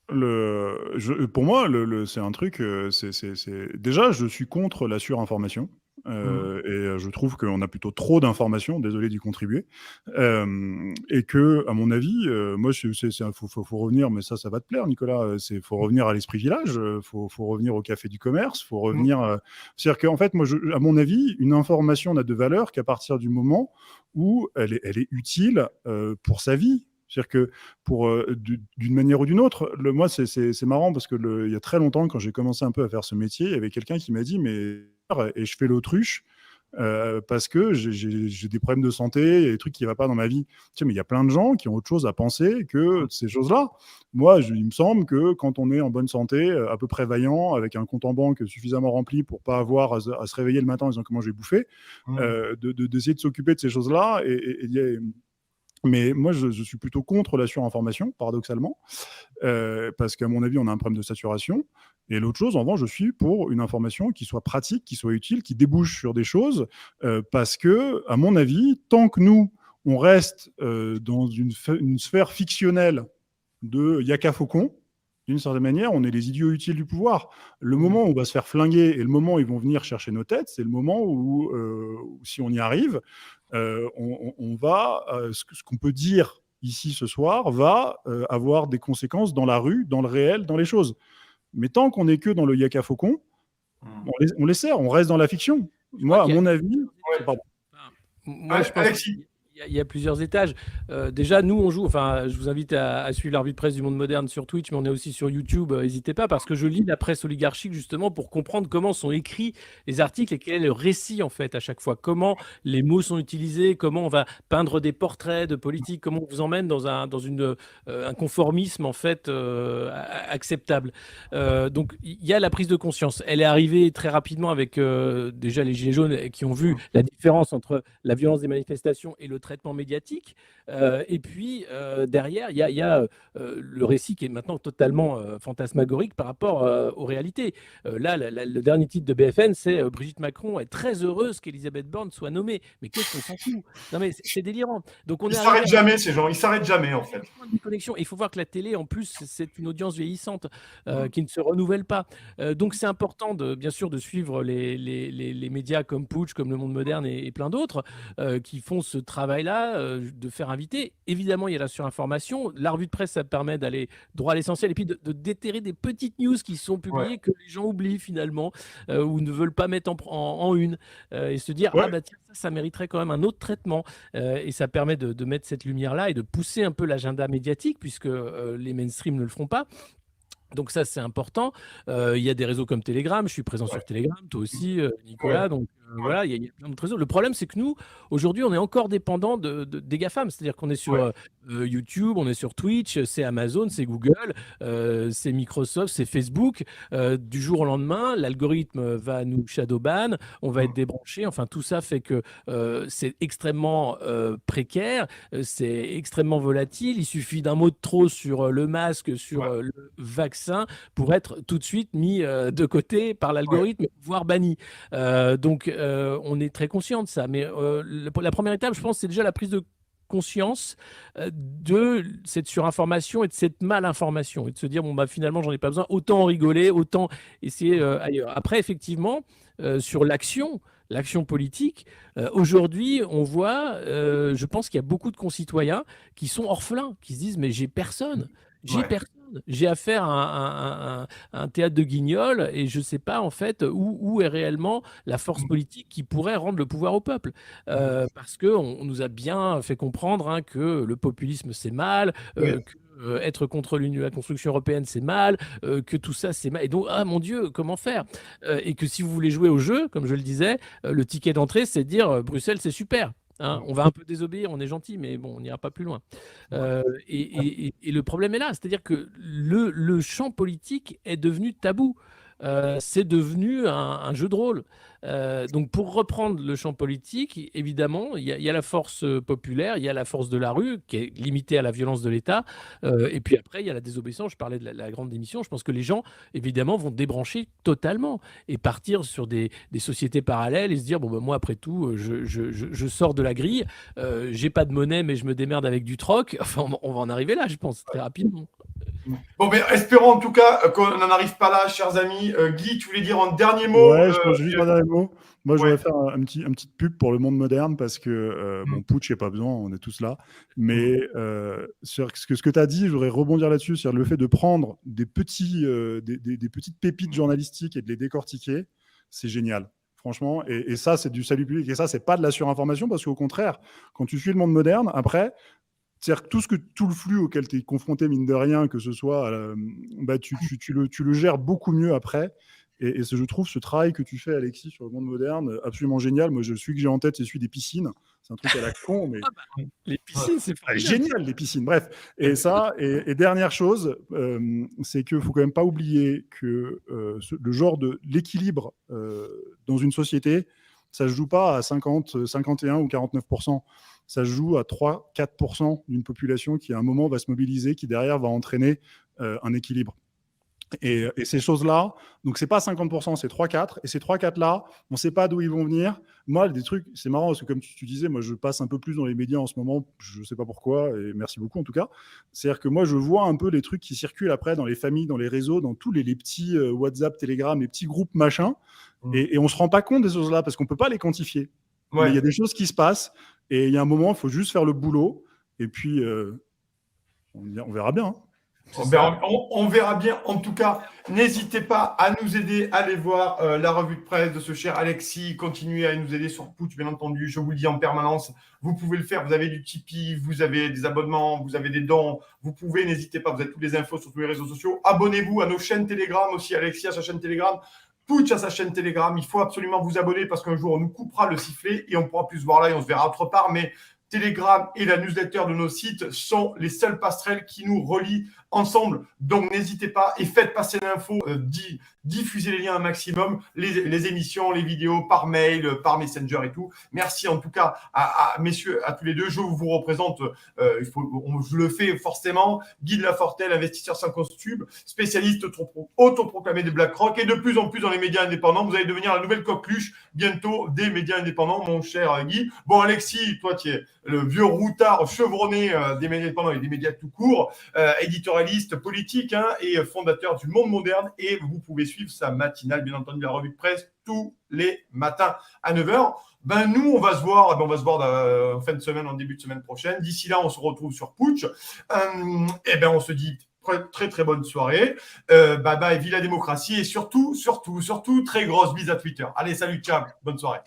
Pour moi, c'est un truc. Déjà, je suis contre la surinformation. Et je trouve qu'on a plutôt trop d'informations, désolé d'y contribuer, et que, à mon avis, moi, faut revenir, mais ça va te plaire, Nicolas, faut revenir à l'esprit village, faut revenir au café du commerce, faut revenir... C'est-à-dire qu'en fait, moi, à mon avis, une information n'a de valeur qu'à partir du moment où elle est utile pour sa vie. C'est-à-dire que d'une manière ou d'une autre, moi, c'est marrant parce que il y a très longtemps, quand j'ai commencé un peu à faire ce métier, il y avait quelqu'un qui m'a dit, et je fais l'autruche parce que j'ai des problèmes de santé, il y a des trucs qui ne vont pas dans ma vie. Tiens, mais il y a plein de gens qui ont autre chose à penser que ces choses-là. Moi, il me semble que quand on est en bonne santé, à peu près vaillant, avec un compte en banque suffisamment rempli pour pas avoir à se réveiller le matin en disant comment j'ai bouffé, d'essayer de s'occuper de ces choses-là Mais moi, je suis plutôt contre la surinformation, paradoxalement, parce qu'à mon avis, on a un problème de saturation. Et l'autre chose, en revanche, je suis pour une information qui soit pratique, qui soit utile, qui débouche sur des choses, parce que, à mon avis, tant que nous, on reste dans une sphère fictionnelle de Yaka Faucon, d'une certaine manière, on est les idiots utiles du pouvoir. Le moment où on va se faire flinguer et le moment où ils vont venir chercher nos têtes, c'est le moment où, si on y arrive, on va, ce qu'on peut dire ici ce soir, va avoir des conséquences dans la rue, dans le réel, dans les choses. Mais tant qu'on n'est que dans le Yaka Faucon, on les sert, on reste dans la fiction. Moi, à mon avis... Pardon. Moi, je pense qu'il y a plusieurs étages. Déjà, nous, on joue. Enfin, je vous invite à suivre la revue de presse du Monde Moderne sur Twitch, mais on est aussi sur YouTube. N'hésitez pas, parce que je lis la presse oligarchique justement pour comprendre comment sont écrits les articles et quel est le récit en fait à chaque fois. Comment les mots sont utilisés, comment on va peindre des portraits de politiques, comment on vous emmène dans un conformisme en fait acceptable. Donc, il y a la prise de conscience. Elle est arrivée très rapidement avec déjà les Gilets jaunes qui ont vu la différence entre la violence des manifestations et le traitement médiatique. Et puis, derrière, il y a le récit qui est maintenant totalement fantasmagorique par rapport aux réalités. Là, le dernier titre de BFM, c'est Brigitte Macron est très heureuse qu'Elisabeth Borne soit nommée. Mais qu'est-ce qu'on s'en fout? Non, mais c'est délirant. Donc, ils s'arrêtent jamais, ces gens. Ils s'arrêtent jamais, en fait. Il faut voir que la télé, en plus, c'est une audience vieillissante qui ne se renouvelle pas. Donc, c'est important, bien sûr, de suivre les médias comme Putsch, comme Le Monde Moderne et plein d'autres qui font ce travail-là, de faire inviter. Évidemment, il y a la surinformation. La revue de presse, ça permet d'aller droit à l'essentiel et puis de déterrer des petites news qui sont publiées que les gens oublient finalement ou ne veulent pas mettre en une et se dire ah bah tiens, ça mériterait quand même un autre traitement et ça permet de mettre cette lumière-là et de pousser un peu l'agenda médiatique puisque les mainstream ne le feront pas. Donc ça, c'est important. Il y a des réseaux comme Telegram. Je suis présent sur Telegram, toi aussi, Nicolas. Donc voilà, il y a plein d'autres réseaux. Le problème, c'est que nous, aujourd'hui, on est encore dépendant des GAFAM. C'est-à-dire qu'on est sur YouTube, on est sur Twitch, c'est Amazon, c'est Google, c'est Microsoft, c'est Facebook. Du jour au lendemain, l'algorithme va nous shadowban, on va être débranché. Enfin, tout ça fait que c'est extrêmement précaire, c'est extrêmement volatile. Il suffit d'un mot de trop sur le masque, sur le vaccin pour être tout de suite mis de côté par l'algorithme, voire banni. Donc, on est très conscient de ça. Mais la première étape, je pense, c'est déjà la prise de conscience de cette surinformation et de cette malinformation et de se dire bon bah finalement j'en ai pas besoin, autant en rigoler, autant essayer ailleurs. Après effectivement sur l'action politique, aujourd'hui on voit, je pense qu'il y a beaucoup de concitoyens qui sont orphelins, qui se disent mais j'ai personne. J'ai affaire à un théâtre de Guignol et je ne sais pas en fait où est réellement la force politique qui pourrait rendre le pouvoir au peuple. Parce qu'on nous a bien fait comprendre que le populisme c'est mal, que être contre la construction européenne c'est mal, que tout ça c'est mal. Et donc, ah mon Dieu, comment faire? Et que si vous voulez jouer au jeu, comme je le disais, le ticket d'entrée c'est de dire Bruxelles c'est super. On va un peu désobéir, on est gentil, mais bon, on n'ira pas plus loin. Et le problème est là, c'est-à-dire que le champ politique est devenu tabou. C'est devenu un jeu de rôle. Donc pour reprendre le champ politique, évidemment, il y a la force populaire, il y a la force de la rue qui est limitée à la violence de l'État. Et puis après, il y a la désobéissance. Je parlais de la grande démission. Je pense que les gens, évidemment, vont débrancher totalement et partir sur des sociétés parallèles et se dire, bon, ben, moi, après tout, je sors de la grille. J'ai pas de monnaie, mais je me démerde avec du troc. Enfin, on va en arriver là, je pense, très rapidement. Bon, mais espérons en tout cas qu'on n'en arrive pas là, chers amis. Guy, tu voulais dire un dernier mot? Ouais, je pense juste un dernier mot. Moi, je voudrais faire un petit pub pour Le Monde Moderne parce que, bon, Putsch, il n'y a pas besoin, on est tous là. Mais sur ce que tu as dit, je voudrais rebondir là-dessus, sur le fait de prendre des petites pépites journalistiques et de les décortiquer, c'est génial. Franchement, et ça, c'est du salut public. Et ça, c'est pas de la surinformation parce qu'au contraire, quand tu suis Le Monde Moderne, après, c'est-à-dire que tout le flux auquel tu es confronté, mine de rien, que ce soit, tu le gères beaucoup mieux après. Et je trouve ce travail que tu fais, Alexis, sur Le Monde Moderne, absolument génial. Moi, celui que j'ai en tête, c'est celui des piscines. C'est un truc à la con, mais... Les piscines, c'est génial, les piscines. Bref. Et ça, et dernière chose, c'est qu'il ne faut quand même pas oublier que le genre de l'équilibre dans une société, ça se joue pas à 50, 51 ou 49%. Ça se joue à 3-4% d'une population qui, à un moment, va se mobiliser, qui, derrière, va entraîner un équilibre. Et ces choses-là, donc c'est pas 50%, c'est 3-4. Et ces 3-4-là, on ne sait pas d'où ils vont venir. Moi, des trucs, c'est marrant parce que comme tu disais, moi je passe un peu plus dans les médias en ce moment, je ne sais pas pourquoi, et merci beaucoup en tout cas. C'est-à-dire que moi je vois un peu les trucs qui circulent après dans les familles, dans les réseaux, dans tous les petits WhatsApp, Telegram, les petits groupes machin, et on ne se rend pas compte des choses-là parce qu'on ne peut pas les quantifier. Ouais. Mais il y a des choses qui se passent, et il y a un moment, il faut juste faire le boulot, et puis on verra bien. Hein. On verra bien. En tout cas, n'hésitez pas à nous aider. Allez voir la revue de presse de ce cher Alexis. Continuez à nous aider sur Putsch, bien entendu. Je vous le dis en permanence. Vous pouvez le faire. Vous avez du Tipeee, vous avez des abonnements, vous avez des dons. Vous pouvez, n'hésitez pas. Vous avez toutes les infos sur tous les réseaux sociaux. Abonnez-vous à nos chaînes Telegram aussi. Alexis à sa chaîne Telegram. Putsch à sa chaîne Telegram. Il faut absolument vous abonner parce qu'un jour, on nous coupera le sifflet et on pourra plus se voir là et on se verra autre part. Mais Telegram et la newsletter de nos sites sont les seules passerelles qui nous relient ensemble. Donc, n'hésitez pas et faites passer l'info, diffusez les liens un maximum, les émissions, les vidéos par mail, par Messenger et tout. Merci en tout cas à messieurs, à tous les deux. Je vous représente, je le fais forcément, Guy de Lafortelle, investisseur 50 tubes, spécialiste autoproclamé de BlackRock et de plus en plus dans les médias indépendants. Vous allez devenir la nouvelle coqueluche bientôt des médias indépendants, mon cher Guy. Bon, Alexis, toi, tu es le vieux routard chevronné des médias indépendants et des médias tout court, éditorialiste politique et fondateur du Monde Moderne. Et vous pouvez suivre sa matinale, bien entendu, la revue de presse tous les matins à 9h. Ben, nous, on va se voir en fin de semaine, en début de semaine prochaine. D'ici là, on se retrouve sur Putsch. Et ben, on se dit très, très bonne soirée. Bye bye, vive la démocratie. Et surtout, très grosse bise à Twitter. Allez, salut, ciao. Bonne soirée.